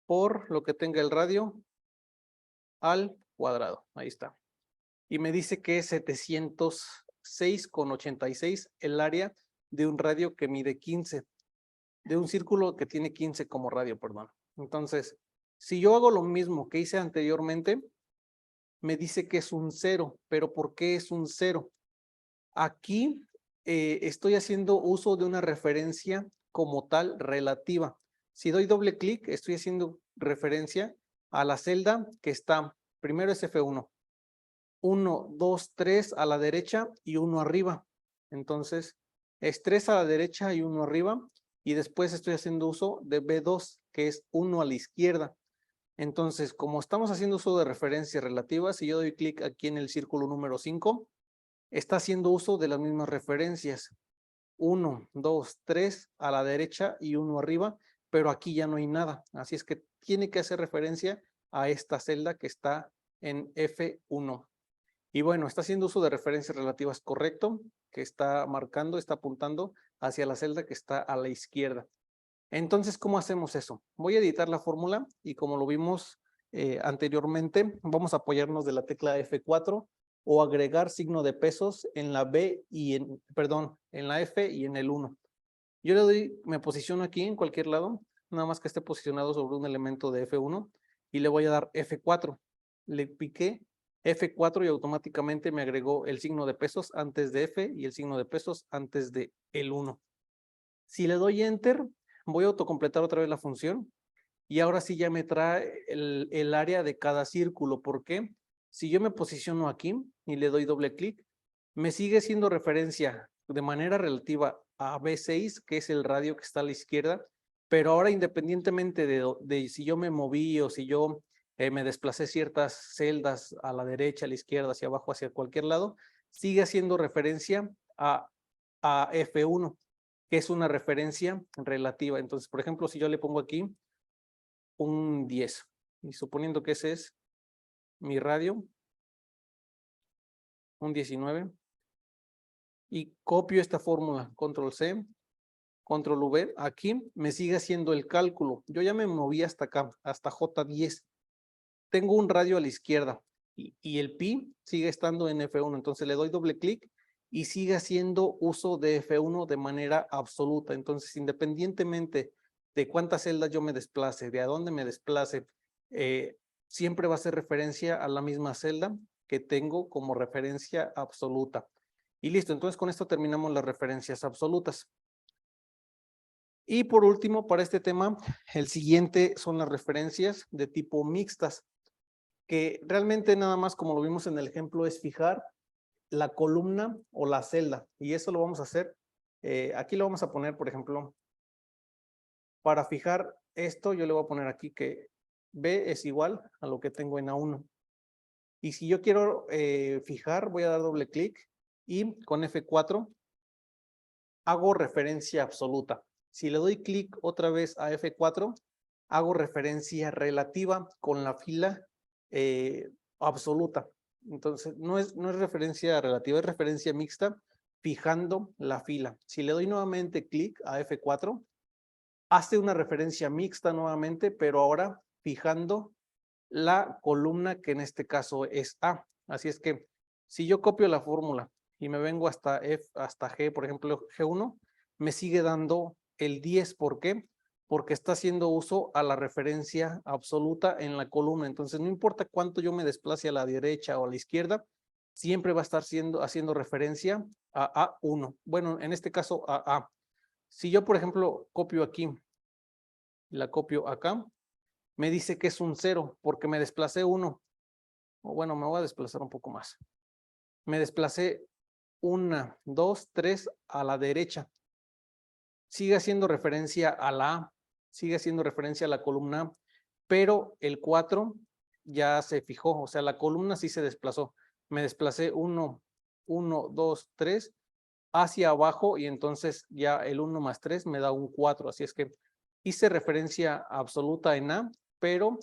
por lo que tenga el radio al cuadrado. Ahí está. Y me dice que es 706,86 el área de un radio que mide 15, de un círculo que tiene 15 como radio, perdón. Entonces, si yo hago lo mismo que hice anteriormente, me dice que es un 0, pero ¿por qué es un 0? Aquí estoy haciendo uso de una referencia como tal relativa. Si doy doble clic, estoy haciendo referencia a la celda que está, primero es F1, 1, 2, 3 a la derecha y 1 arriba. Entonces, es 3 a la derecha y 1 arriba. Y después estoy haciendo uso de B2, que es 1 a la izquierda. Entonces, como estamos haciendo uso de referencias relativas, si yo doy clic aquí en el círculo número 5, está haciendo uso de las mismas referencias. 1, 2, 3 a la derecha y 1 arriba, pero aquí ya no hay nada. Así es que tiene que hacer referencia a esta celda que está en F1. Y bueno, está haciendo uso de referencias relativas correcto, que está marcando, está apuntando hacia la celda que está a la izquierda. Entonces, ¿cómo hacemos eso? Voy a editar la fórmula y como lo vimos anteriormente, vamos a apoyarnos de la tecla F4 o agregar signo de pesos en la B y en la F y en el 1. Yo le doy, me posiciono aquí en cualquier lado, nada más que esté posicionado sobre un elemento de F1 y le voy a dar F4. Le piqué F4 y automáticamente me agregó el signo de pesos antes de F y el signo de pesos antes de el 1. Si le doy Enter, voy a autocompletar otra vez la función y ahora sí ya me trae el área de cada círculo. ¿Por qué? Si yo me posiciono aquí y le doy doble clic, me sigue haciendo referencia de manera relativa a B6, que es el radio que está a la izquierda, pero ahora independientemente de si yo me moví o si yo me desplacé ciertas celdas a la derecha, a la izquierda, hacia abajo, hacia cualquier lado, sigue haciendo referencia a F1, que es una referencia relativa. Entonces, por ejemplo, si yo le pongo aquí un 10, y suponiendo que ese es mi radio, un 19, y copio esta fórmula, control C, control V, aquí me sigue haciendo el cálculo. Yo ya me moví hasta acá, hasta J10. Tengo un radio a la izquierda y el pi sigue estando en F1, entonces le doy doble clic y sigue haciendo uso de F1 de manera absoluta. Entonces, independientemente de cuántas celdas yo me desplace, de a dónde me desplace, siempre va a hacer referencia a la misma celda que tengo como referencia absoluta. Y listo, entonces con esto terminamos las referencias absolutas. Y por último, para este tema, el siguiente son las referencias de tipo mixtas, que realmente nada más, como lo vimos en el ejemplo, es fijar la columna o la celda. Y eso lo vamos a hacer. Aquí lo vamos a poner, por ejemplo, para fijar esto, yo le voy a poner aquí que B es igual a lo que tengo en A1. Y si yo quiero fijar, voy a dar doble clic y con F4 hago referencia absoluta. Si le doy clic otra vez a F4, hago referencia relativa con la fila absoluta. Entonces, no es referencia relativa, es referencia mixta, fijando la fila. Si le doy nuevamente clic a F4, hace una referencia mixta nuevamente, pero ahora fijando la columna que en este caso es A. Así es que si yo copio la fórmula y me vengo hasta F, hasta G, por ejemplo, G1, me sigue dando el 10. ¿Por qué? Porque está haciendo uso a la referencia absoluta en la columna. Entonces, no importa cuánto yo me desplace a la derecha o a la izquierda, siempre va a estar haciendo referencia a A1. Bueno, en este caso a A. Si yo, por ejemplo, copio aquí, la copio acá, me dice que es un 0 porque me desplacé 1. O bueno, me voy a desplazar un poco más. Me desplacé 1, 2, 3 a la derecha. Sigue haciendo referencia a la A, sigue haciendo referencia a la columna A, pero el 4 ya se fijó, o sea, la columna sí se desplazó. Me desplacé 1, 1, 2, 3 hacia abajo y entonces ya el 1 más 3 me da un 4. Así es que hice referencia absoluta en A, pero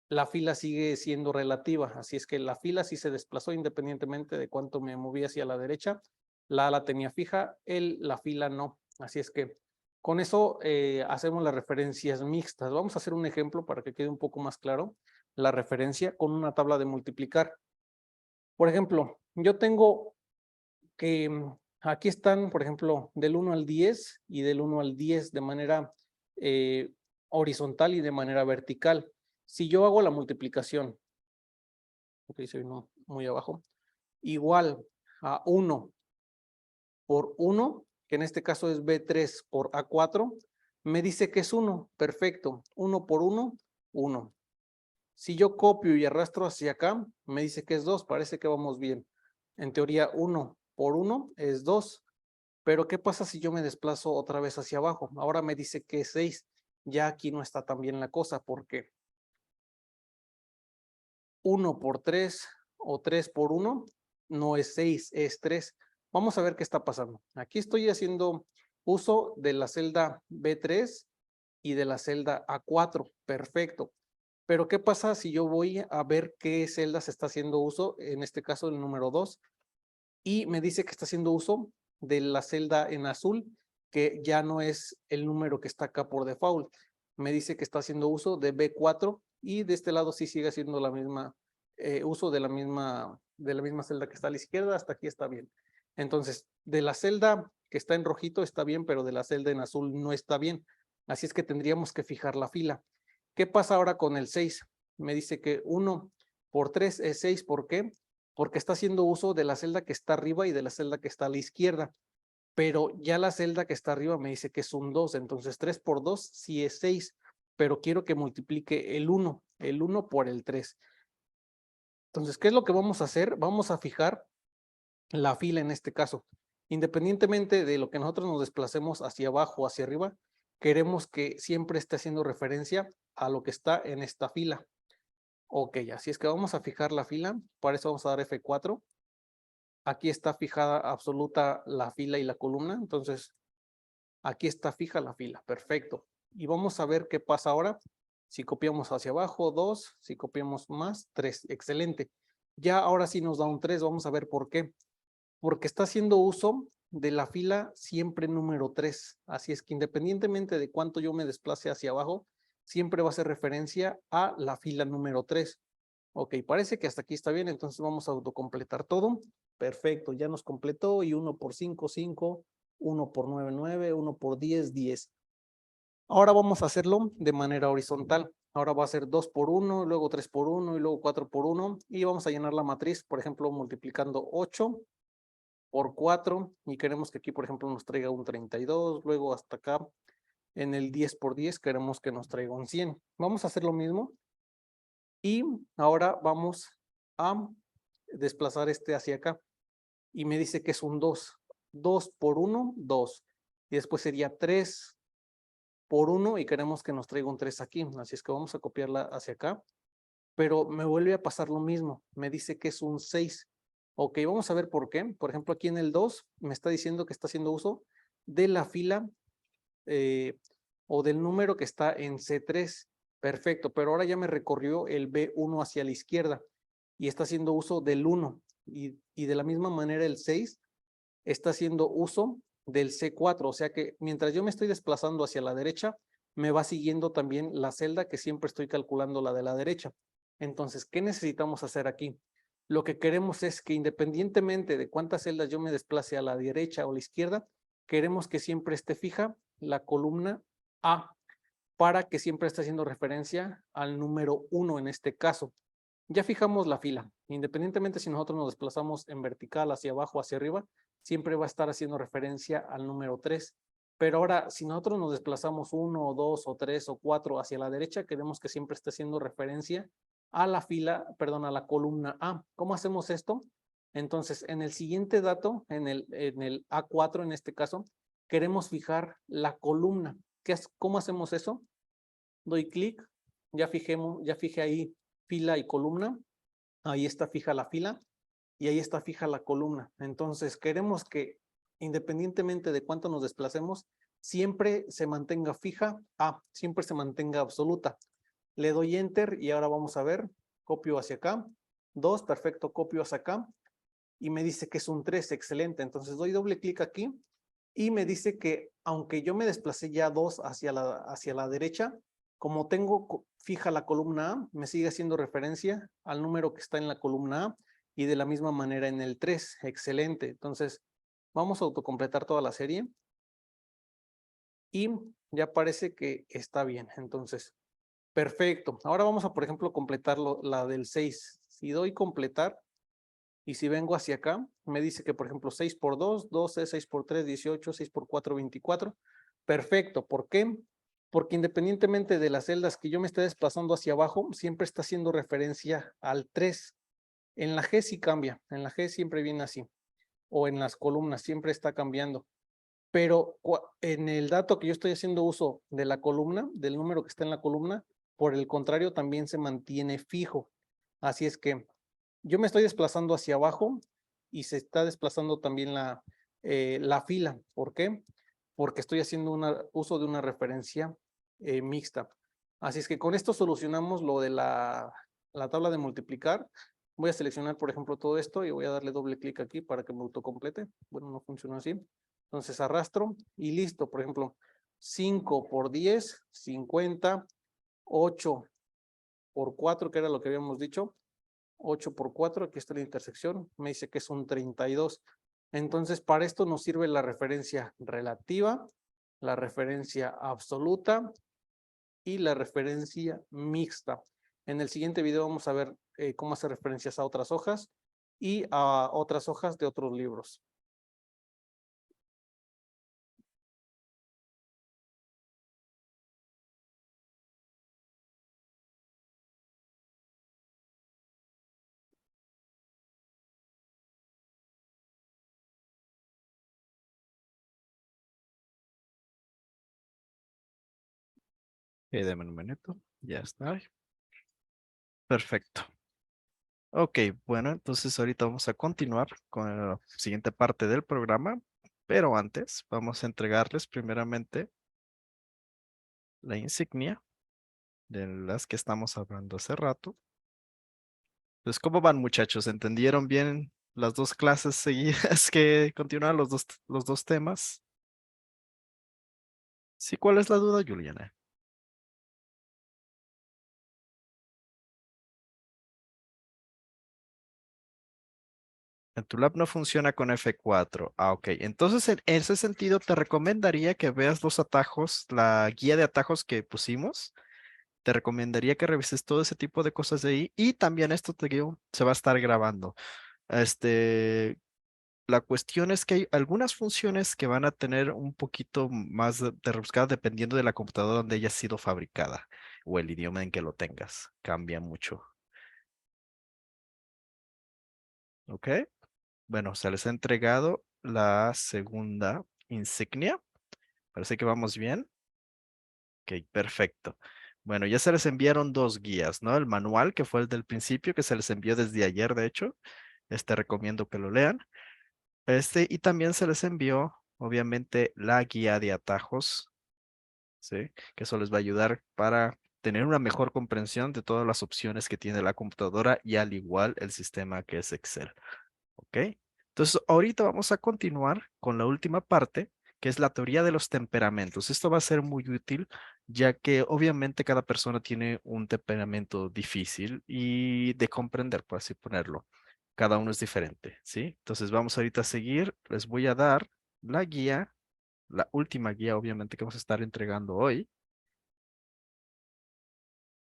la fila sigue siendo relativa. Así es que la fila sí se desplazó independientemente de cuánto me moví hacia la derecha. La A la tenía fija, la fila no. Así es que con eso hacemos las referencias mixtas. Vamos a hacer un ejemplo para que quede un poco más claro la referencia con una tabla de multiplicar. Por ejemplo, yo tengo que aquí están, por ejemplo, del 1 al 10 y del 1 al 10 de manera horizontal y de manera vertical. Si yo hago la multiplicación, ok, soy muy abajo, igual a 1 por 1, que en este caso es B3 por A4, me dice que es 1, perfecto, 1 por 1, 1. Si yo copio y arrastro hacia acá, me dice que es 2, parece que vamos bien. En teoría 1 por 1 es 2, pero ¿qué pasa si yo me desplazo otra vez hacia abajo? Ahora me dice que es 6, ya aquí no está tan bien la cosa, porque 1 por 3 o 3 por 1 no es 6, es 3. Vamos a ver qué está pasando. Aquí estoy haciendo uso de la celda B3 y de la celda A4. Perfecto. Pero ¿qué pasa si yo voy a ver qué celda se está haciendo uso? En este caso el número 2. Y me dice que está haciendo uso de la celda en azul, que ya no es el número que está acá por default. Me dice que está haciendo uso de B4 y de este lado sí sigue haciendo la misma uso de la misma celda que está a la izquierda. Hasta aquí está bien. Entonces, de la celda que está en rojito está bien, pero de la celda en azul no está bien. Así es que tendríamos que fijar la fila. ¿Qué pasa ahora con el 6? Me dice que 1 por 3 es 6. ¿Por qué? Porque está haciendo uso de la celda que está arriba y de la celda que está a la izquierda. Pero ya la celda que está arriba me dice que es un 2. Entonces 3 por 2 sí es 6. Pero quiero que multiplique el 1 por el 3. Entonces, ¿qué es lo que vamos a hacer? Vamos a fijar la fila en este caso. Independientemente de lo que nosotros nos desplacemos hacia abajo o hacia arriba, queremos que siempre esté haciendo referencia a lo que está en esta fila. Ok, así es que vamos a fijar la fila. Para eso vamos a dar F4. Aquí está fijada absoluta la fila y la columna. Entonces, aquí está fija la fila. Perfecto. Y vamos a ver qué pasa ahora. Si copiamos hacia abajo, 2. Si copiamos más, 3. Excelente. Ya ahora sí nos da un 3. Vamos a ver por qué. Porque está haciendo uso de la fila siempre número 3. Así es que independientemente de cuánto yo me desplace hacia abajo, siempre va a hacer referencia a la fila número 3. Ok, parece que hasta aquí está bien, entonces vamos a autocompletar todo. Perfecto, ya nos completó. Y 1 por 5, 5, 1 por 9, 9, 1 por 10, 10. Ahora vamos a hacerlo de manera horizontal. Ahora va a ser 2 por 1, luego 3 por 1 y luego 4 por 1. Y vamos a llenar la matriz, por ejemplo, multiplicando 8 por 4. Y queremos que aquí, por ejemplo, nos traiga un 32. Luego hasta acá, en el 10 por 10, queremos que nos traiga un 100. Vamos a hacer lo mismo. Y ahora vamos a desplazar este hacia acá. Y me dice que es un 2. 2 por 1, 2. Y después sería 3 por 1 y queremos que nos traiga un 3 aquí. Así es que vamos a copiarla hacia acá. Pero me vuelve a pasar lo mismo. Me dice que es un 6. Ok, vamos a ver por qué. Por ejemplo, aquí en el 2 me está diciendo que está haciendo uso de la fila o del número que está en C3. Perfecto, pero ahora ya me recorrió el B1 hacia la izquierda y está haciendo uso del 1. Y de la misma manera el 6 está haciendo uso del C4. O sea que mientras yo me estoy desplazando hacia la derecha, me va siguiendo también la celda que siempre estoy calculando, la de la derecha. Entonces, ¿qué necesitamos hacer aquí? Lo que queremos es que independientemente de cuántas celdas yo me desplace a la derecha o a la izquierda, queremos que siempre esté fija la columna A para que siempre esté haciendo referencia al número 1 en este caso. Ya fijamos la fila. Independientemente si nosotros nos desplazamos en vertical, hacia abajo, hacia arriba, siempre va a estar haciendo referencia al número 3. Pero ahora, si nosotros nos desplazamos 1 o 2 o 3 o 4 hacia la derecha, queremos que siempre esté haciendo referencia a la fila, perdón, a la columna A. ¿Cómo hacemos esto? Entonces, en el siguiente dato, en el A4 en este caso, queremos fijar la columna. ¿Cómo hacemos eso? Doy clic, ya fijé ahí fila y columna. Ahí está fija la fila y ahí está fija la columna. Entonces, queremos que independientemente de cuánto nos desplacemos, siempre se mantenga fija A, siempre se mantenga absoluta. Le doy enter y ahora vamos a ver, copio hacia acá, 2, perfecto, copio hacia acá y me dice que es un 3, excelente. Entonces doy doble clic aquí y me dice que aunque yo me desplacé ya 2 hacia la derecha, como tengo fija la columna A, me sigue haciendo referencia al número que está en la columna A y de la misma manera en el 3. Excelente. Entonces, vamos a autocompletar toda la serie. Y ya parece que está bien. Entonces, perfecto. Ahora vamos a, por ejemplo, completar la del 6. Si doy completar y si vengo hacia acá, me dice que, por ejemplo, 6 por 2, 12, 6 por 3, 18, 6 por 4, 24. Perfecto. ¿Por qué? Porque independientemente de las celdas que yo me esté desplazando hacia abajo, siempre está haciendo referencia al 3. En la G sí cambia. En la G siempre viene así. O en las columnas siempre está cambiando. Pero en el dato que yo estoy haciendo uso de la columna, del número que está en la columna, por el contrario, también se mantiene fijo. Así es que yo me estoy desplazando hacia abajo y se está desplazando también la fila. ¿Por qué? Porque estoy haciendo uso de una referencia mixta. Así es que con esto solucionamos lo de la tabla de multiplicar. Voy a seleccionar, por ejemplo, todo esto y voy a darle doble clic aquí para que me autocomplete. Bueno, no funciona así. Entonces arrastro y listo. Por ejemplo, 5 por 10, 50, 8 por 4, que era lo que habíamos dicho. 8 por 4, aquí está la intersección, me dice que es un 32. Entonces, para esto nos sirve la referencia relativa, la referencia absoluta y la referencia mixta. En el siguiente video vamos a ver cómo hacer referencias a otras hojas y a otras hojas de otros libros. Deme un minuto. Ya está. Perfecto. Ok, bueno, entonces ahorita vamos a continuar con la siguiente parte del programa, pero antes vamos a entregarles primeramente la insignia de las que estamos hablando hace rato. Entonces, ¿cómo van, muchachos? ¿Entendieron bien las dos clases seguidas que continúan los dos temas? Sí, ¿cuál es la duda, Juliana? En tu lab no funciona con F4. Ah, ok. Entonces, en ese sentido, te recomendaría que veas los atajos, la guía de atajos que pusimos. Te recomendaría que revises todo ese tipo de cosas de ahí. Y también esto te digo, se va a estar grabando. Este, la cuestión es que hay algunas funciones que van a tener un poquito más de rebuscada dependiendo de la computadora donde haya sido fabricada o el idioma en que lo tengas. Cambia mucho. ¿Ok? Bueno, se les ha entregado la segunda insignia. Parece que vamos bien. Ok, perfecto. Bueno, ya se les enviaron dos guías, ¿no? El manual, que fue el del principio, que se les envió desde ayer, de hecho. Recomiendo que lo lean. Y también se les envió, obviamente, la guía de atajos, ¿sí? Que eso les va a ayudar para tener una mejor comprensión de todas las opciones que tiene la computadora y al igual el sistema que es Excel. ¿Ok? Entonces, ahorita vamos a continuar con la última parte, que es la teoría de los temperamentos. Esto va a ser muy útil, ya que obviamente cada persona tiene un temperamento difícil y de comprender, por así ponerlo. Cada uno es diferente, ¿sí? Entonces, vamos ahorita a seguir. Les voy a dar la guía, la última guía, obviamente, que vamos a estar entregando hoy.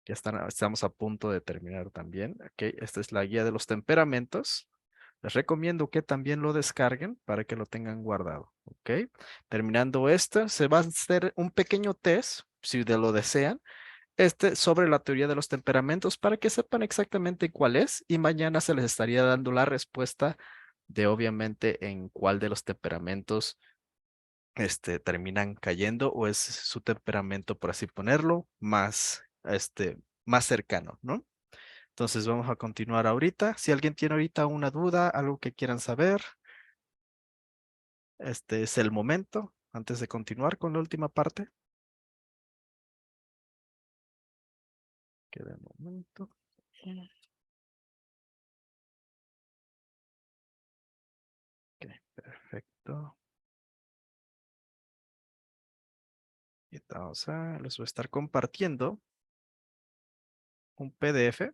Estamos a punto de terminar también. Ok, esta es la guía de los temperamentos. Les recomiendo que también lo descarguen para que lo tengan guardado. Ok. Terminando esto, se va a hacer un pequeño test, si lo desean, sobre la teoría de los temperamentos para que sepan exactamente cuál es y mañana se les estaría dando la respuesta de obviamente en cuál de los temperamentos terminan cayendo o es su temperamento, por así ponerlo, más cercano, ¿no? Entonces vamos a continuar ahorita. Si alguien tiene ahorita una duda, algo que quieran saber, este es el momento antes de continuar con la última parte. Queda un momento. Ok, perfecto. Y les voy a estar compartiendo un PDF.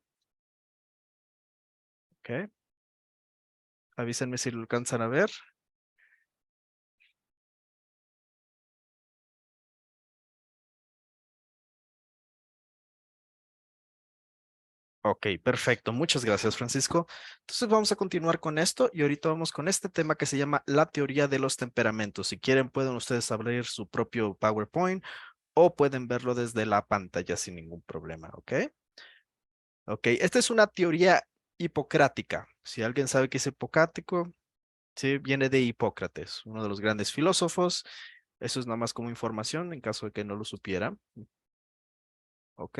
Ok. Avísenme si lo alcanzan a ver. Ok, perfecto. Muchas gracias, Francisco. Entonces vamos a continuar con esto y ahorita vamos con este tema que se llama la teoría de los temperamentos. Si quieren, pueden ustedes abrir su propio PowerPoint o pueden verlo desde la pantalla sin ningún problema, ¿ok? Ok, esta es una teoría hipocrática. Si alguien sabe qué es hipocrático, sí, viene de Hipócrates, uno de los grandes filósofos. Eso es nada más como información en caso de que no lo supiera. Ok,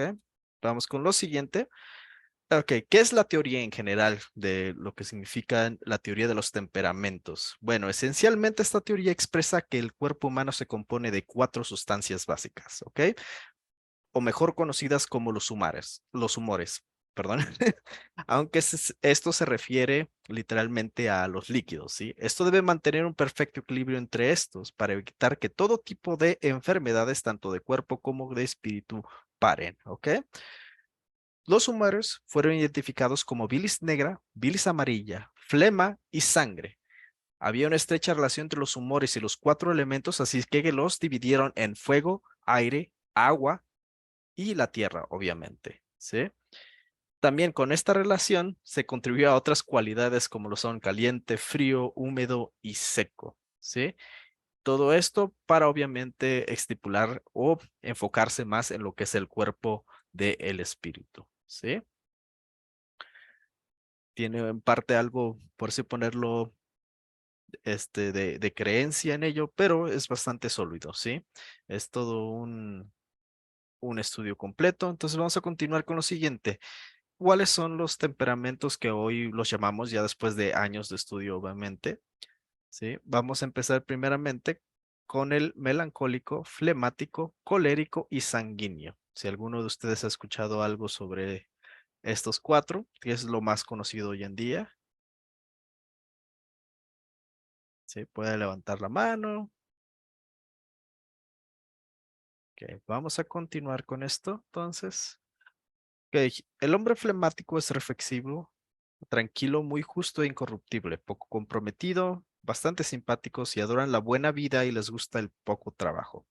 vamos con lo siguiente. Ok, ¿qué es la teoría en general de lo que significa la teoría de los temperamentos? Bueno, esencialmente esta teoría expresa que el cuerpo humano se compone de cuatro sustancias básicas, ¿ok? O mejor conocidas como los humores, perdón. Aunque esto se refiere literalmente a los líquidos, ¿sí? Esto debe mantener un perfecto equilibrio entre estos para evitar que todo tipo de enfermedades, tanto de cuerpo como de espíritu, paren, ¿ok? Los humores fueron identificados como bilis negra, bilis amarilla, flema y sangre. Había una estrecha relación entre los humores y los cuatro elementos, así que los dividieron en fuego, aire, agua y la tierra, obviamente, ¿sí? También con esta relación se contribuyó a otras cualidades como lo son caliente, frío, húmedo y seco, ¿sí? Todo esto para obviamente estipular o enfocarse más en lo que es el cuerpo del espíritu, ¿sí? Tiene en parte algo, por así ponerlo, de creencia en ello, pero es bastante sólido, ¿sí? Es todo un estudio completo. Entonces vamos a continuar con lo siguiente. ¿Cuáles son los temperamentos que hoy los llamamos ya después de años de estudio, obviamente? ¿Sí? Vamos a empezar primeramente con el melancólico, flemático, colérico y sanguíneo. Si alguno de ustedes ha escuchado algo sobre estos cuatro, que es lo más conocido hoy en día, ¿sí? Puede levantar la mano. Ok, vamos a continuar con esto, entonces. Ok, el hombre flemático es reflexivo, tranquilo, muy justo e incorruptible, poco comprometido, bastante simpáticos y adoran la buena vida y les gusta el poco trabajo.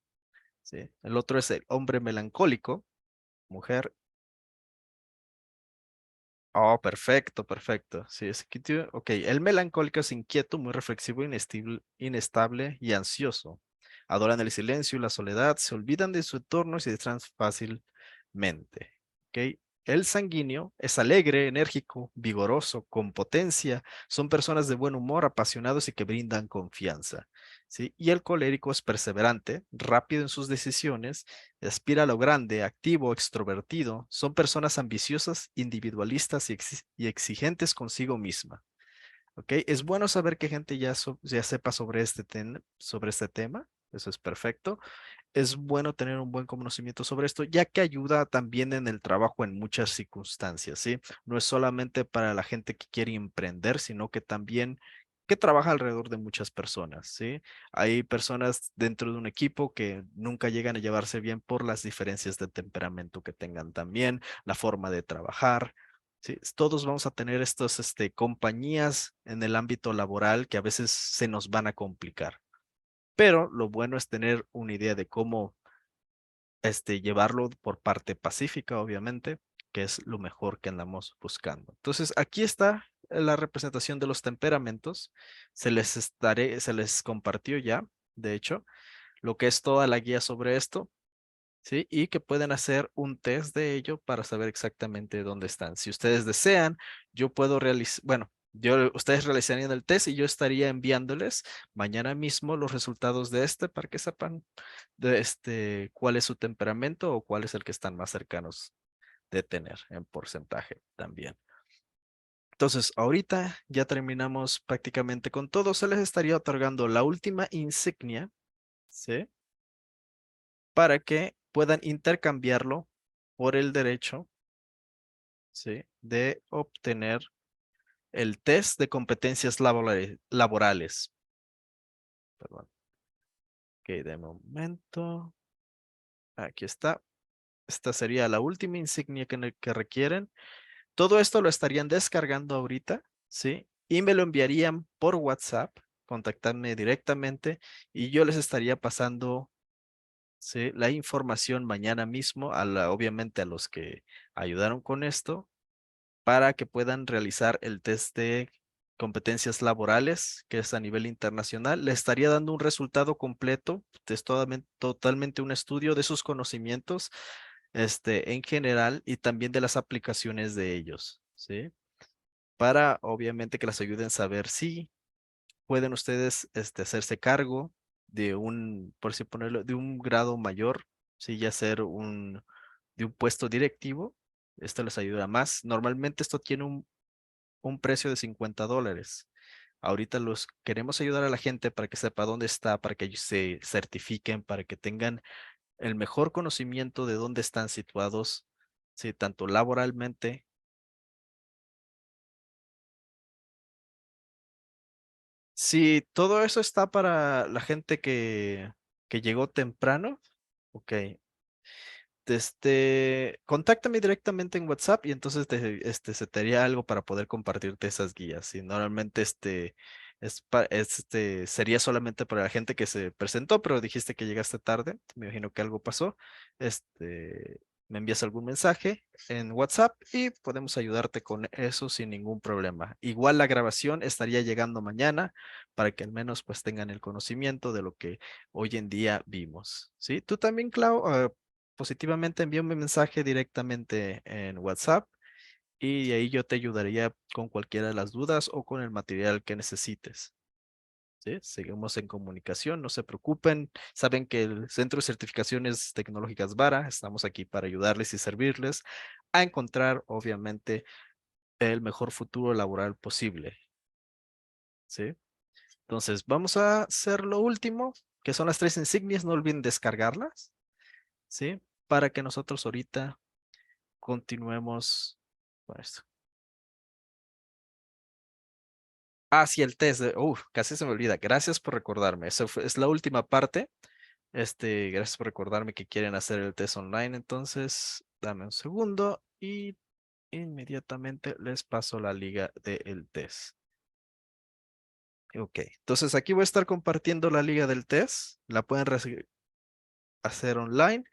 ¿Sí? El otro es el hombre melancólico, mujer. Oh, perfecto, perfecto. Sí, ok, el melancólico es inquieto, muy reflexivo, inestable y ansioso. Adoran el silencio y la soledad, se olvidan de su entorno y se distraen fácilmente. Ok, el sanguíneo es alegre, enérgico, vigoroso, con potencia. Son personas de buen humor, apasionados y que brindan confianza. ¿Sí? Y el colérico es perseverante, rápido en sus decisiones, aspira a lo grande, activo, extrovertido. Son personas ambiciosas, individualistas y exigentes consigo misma. ¿Ok? Es bueno saber que gente ya sepa sobre sobre este tema. Eso es perfecto. Es bueno tener un buen conocimiento sobre esto, ya que ayuda también en el trabajo en muchas circunstancias, ¿sí? No es solamente para la gente que quiere emprender, sino que también que trabaja alrededor de muchas personas, ¿sí? Hay personas dentro de un equipo que nunca llegan a llevarse bien por las diferencias de temperamento que tengan también, la forma de trabajar. Sí, todos vamos a tener estos, compañías en el ámbito laboral que a veces se nos van a complicar, pero lo bueno es tener una idea de cómo llevarlo por parte pacífica, obviamente, que es lo mejor que andamos buscando. Entonces, aquí está la representación de los temperamentos. Se les compartió ya, de hecho, lo que es toda la guía sobre esto, ¿sí? Y que pueden hacer un test de ello para saber exactamente dónde están. Si ustedes desean, yo puedo realizar, bueno, ustedes realizarían el test y yo estaría enviándoles mañana mismo los resultados de para que sepan de cuál es su temperamento o cuál es el que están más cercanos de tener en porcentaje también. Entonces, ahorita ya terminamos prácticamente con todo. Se les estaría otorgando la última insignia, ¿sí? Para que puedan intercambiarlo por el derecho, ¿sí? De obtener el test de competencias laborales. Perdón. Ok, de momento. Aquí está. Esta sería la última insignia que requieren. Todo esto lo estarían descargando ahorita, ¿sí? Y me lo enviarían por WhatsApp, contactarme directamente y yo les estaría pasando, ¿sí? La información mañana mismo, obviamente a los que ayudaron con esto, para que puedan realizar el test de competencias laborales, que es a nivel internacional. Le estaría dando un resultado completo, es totalmente un estudio de sus conocimientos, en general y también de las aplicaciones de ellos, ¿sí? Para obviamente que las ayuden a saber si pueden ustedes hacerse cargo de un, por así ponerlo, de un grado mayor, sí, ya ser de un puesto directivo. Esto les ayuda más. Normalmente esto tiene un precio de $50. Ahorita los queremos ayudar a la gente para que sepa dónde está, para que ellos se certifiquen, para que tengan el mejor conocimiento de dónde están situados, sí, tanto laboralmente. Si todo eso está para la gente que llegó temprano, ok. Contáctame directamente en WhatsApp y entonces se te haría algo para poder compartirte esas guías. Y normalmente sería solamente para la gente que se presentó, pero dijiste que llegaste tarde. Me imagino que algo pasó. Me envías algún mensaje en WhatsApp y podemos ayudarte con eso sin ningún problema. Igual la grabación estaría llegando mañana para que al menos pues tengan el conocimiento de lo que hoy en día vimos. ¿Sí? Tú también, Clau, positivamente envíame un mensaje directamente en WhatsApp y ahí yo te ayudaría con cualquiera de las dudas o con el material que necesites. ¿Sí? Seguimos en comunicación, no se preocupen. Saben que el Centro de Certificaciones Tecnológicas Vara, estamos aquí para ayudarles y servirles a encontrar, obviamente, el mejor futuro laboral posible. ¿Sí? Entonces, vamos a hacer lo último, que son las tres insignias. No olviden descargarlas, ¿sí? Para que nosotros ahorita continuemos con esto. Ah, sí, el test. Casi se me olvida. Gracias por recordarme. Es la última parte. Gracias por recordarme que quieren hacer el test online. Entonces, dame un segundo y inmediatamente les paso la liga del test. Ok, entonces aquí voy a estar compartiendo la liga del test. La pueden hacer online.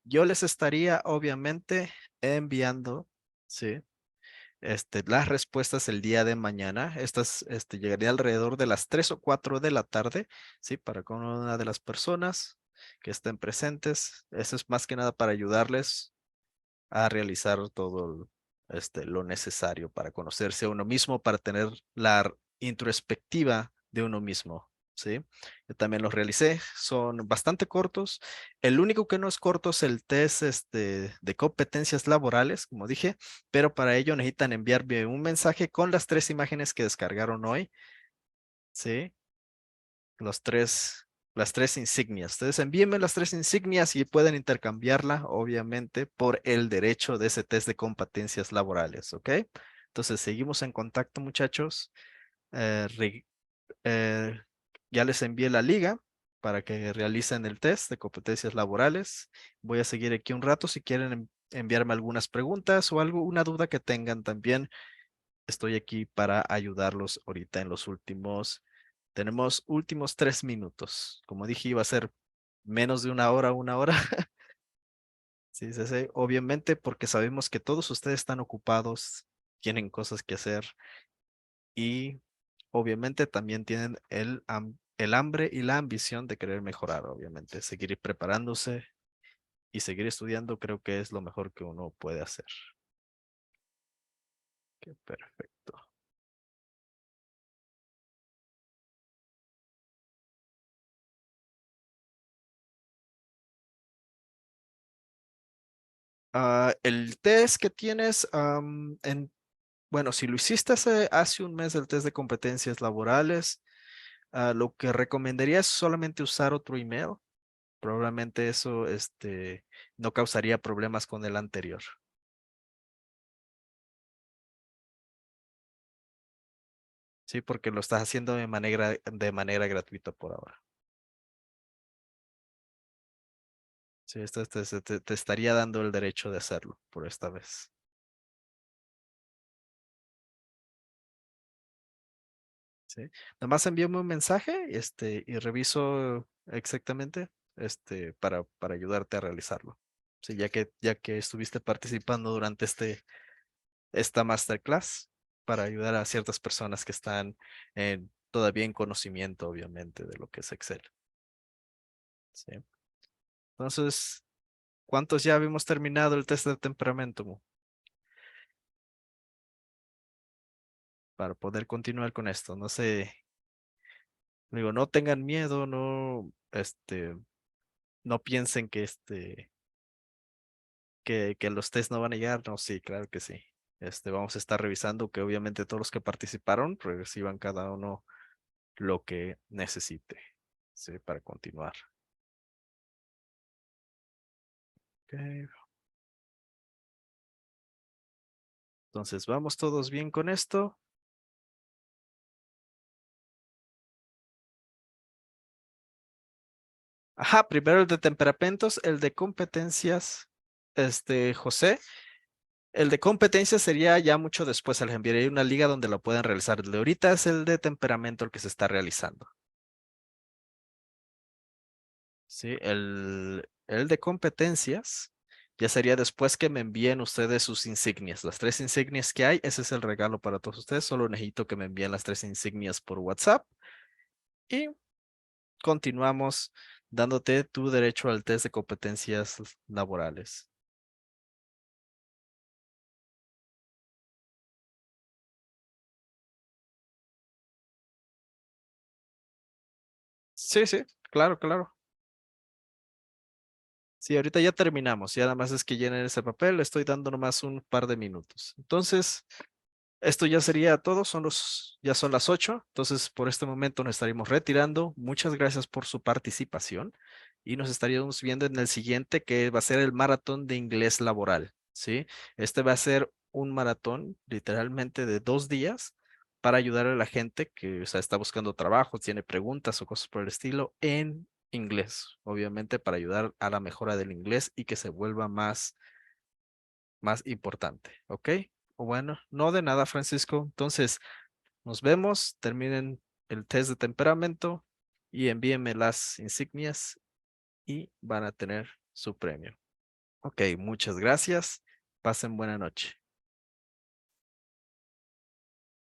Yo les estaría obviamente enviando, ¿sí? Las respuestas el día de mañana. Estas llegaría alrededor de las 3 o 4 de la tarde, ¿sí? Para con una de las personas que estén presentes. Eso es más que nada para ayudarles a realizar todo lo necesario para conocerse a uno mismo, para tener la introspectiva de uno mismo, ¿sí? Yo también los realicé, son bastante cortos. El único que no es corto es el test de competencias laborales, como dije, pero para ello necesitan enviarme un mensaje con las tres imágenes que descargaron hoy, ¿sí? Los tres, las tres insignias. Ustedes envíenme las tres insignias y pueden intercambiarla, obviamente, por el derecho de ese test de competencias laborales, ¿ok? Entonces, seguimos en contacto, muchachos. Eh, re- eh, ya les envié la liga para que realicen el test de competencias laborales. Voy a seguir aquí un rato si quieren enviarme algunas preguntas o algo, una duda que tengan también. Estoy aquí para ayudarlos ahorita en los últimos. Tenemos últimos 3 minutos. Como dije, iba a ser menos de una hora. Sí, sí, sí. Obviamente, porque sabemos que todos ustedes están ocupados, tienen cosas que hacer y obviamente también tienen el hambre y la ambición de querer mejorar, obviamente. Seguir preparándose y seguir estudiando creo que es lo mejor que uno puede hacer. Ok, perfecto. El test que tienes bueno, si lo hiciste hace un mes el test de competencias laborales, lo que recomendaría es solamente usar otro email. Probablemente eso no causaría problemas con el anterior. Sí, porque lo estás haciendo de manera gratuita por ahora. Sí, esto te estaría dando el derecho de hacerlo por esta vez. Sí. Nada más envíame un mensaje, y reviso exactamente, para ayudarte a realizarlo. Sí, ya que estuviste participando durante esta masterclass para ayudar a ciertas personas que están todavía en conocimiento, obviamente, de lo que es Excel. ¿Sí? Entonces, ¿cuántos ya habíamos terminado el test de temperamento, Mu? Para poder continuar con esto. No sé, digo, no tengan miedo, no, no piensen que que los test no van a llegar. No, sí, claro que sí. Vamos a estar revisando que obviamente todos los que participaron reciban cada uno lo que necesite, ¿sí? Para continuar. Ok. Entonces, ¿vamos todos bien con esto? Ajá, primero el de temperamentos, el de competencias, José. El de competencias sería ya mucho después, les enviaré una liga donde lo puedan realizar. El de ahorita es el de temperamento el que se está realizando. Sí, el de competencias ya sería después que me envíen ustedes sus insignias. Las 3 insignias que hay, ese es el regalo para todos ustedes. Solo necesito que me envíen las 3 insignias por WhatsApp y continuamos dándote tu derecho al test de competencias laborales. Sí, sí, claro, claro. Sí, ahorita ya terminamos. Ya nada más es que llenen ese papel. Le estoy dando nomás un par de minutos. Entonces, esto ya sería todo. Ya son las 8. Entonces, por este momento nos estaríamos retirando. Muchas gracias por su participación y nos estaríamos viendo en el siguiente, que va a ser el maratón de inglés laboral. ¿Sí? Este va a ser un maratón literalmente de 2 días para ayudar a la gente que, o sea, está buscando trabajo, tiene preguntas o cosas por el estilo en inglés, obviamente para ayudar a la mejora del inglés y que se vuelva más importante, ¿ok? O bueno, no de nada, Francisco. Entonces, nos vemos, terminen el test de temperamento y envíenme las insignias y van a tener su premio. Ok, muchas gracias. Pasen buena noche.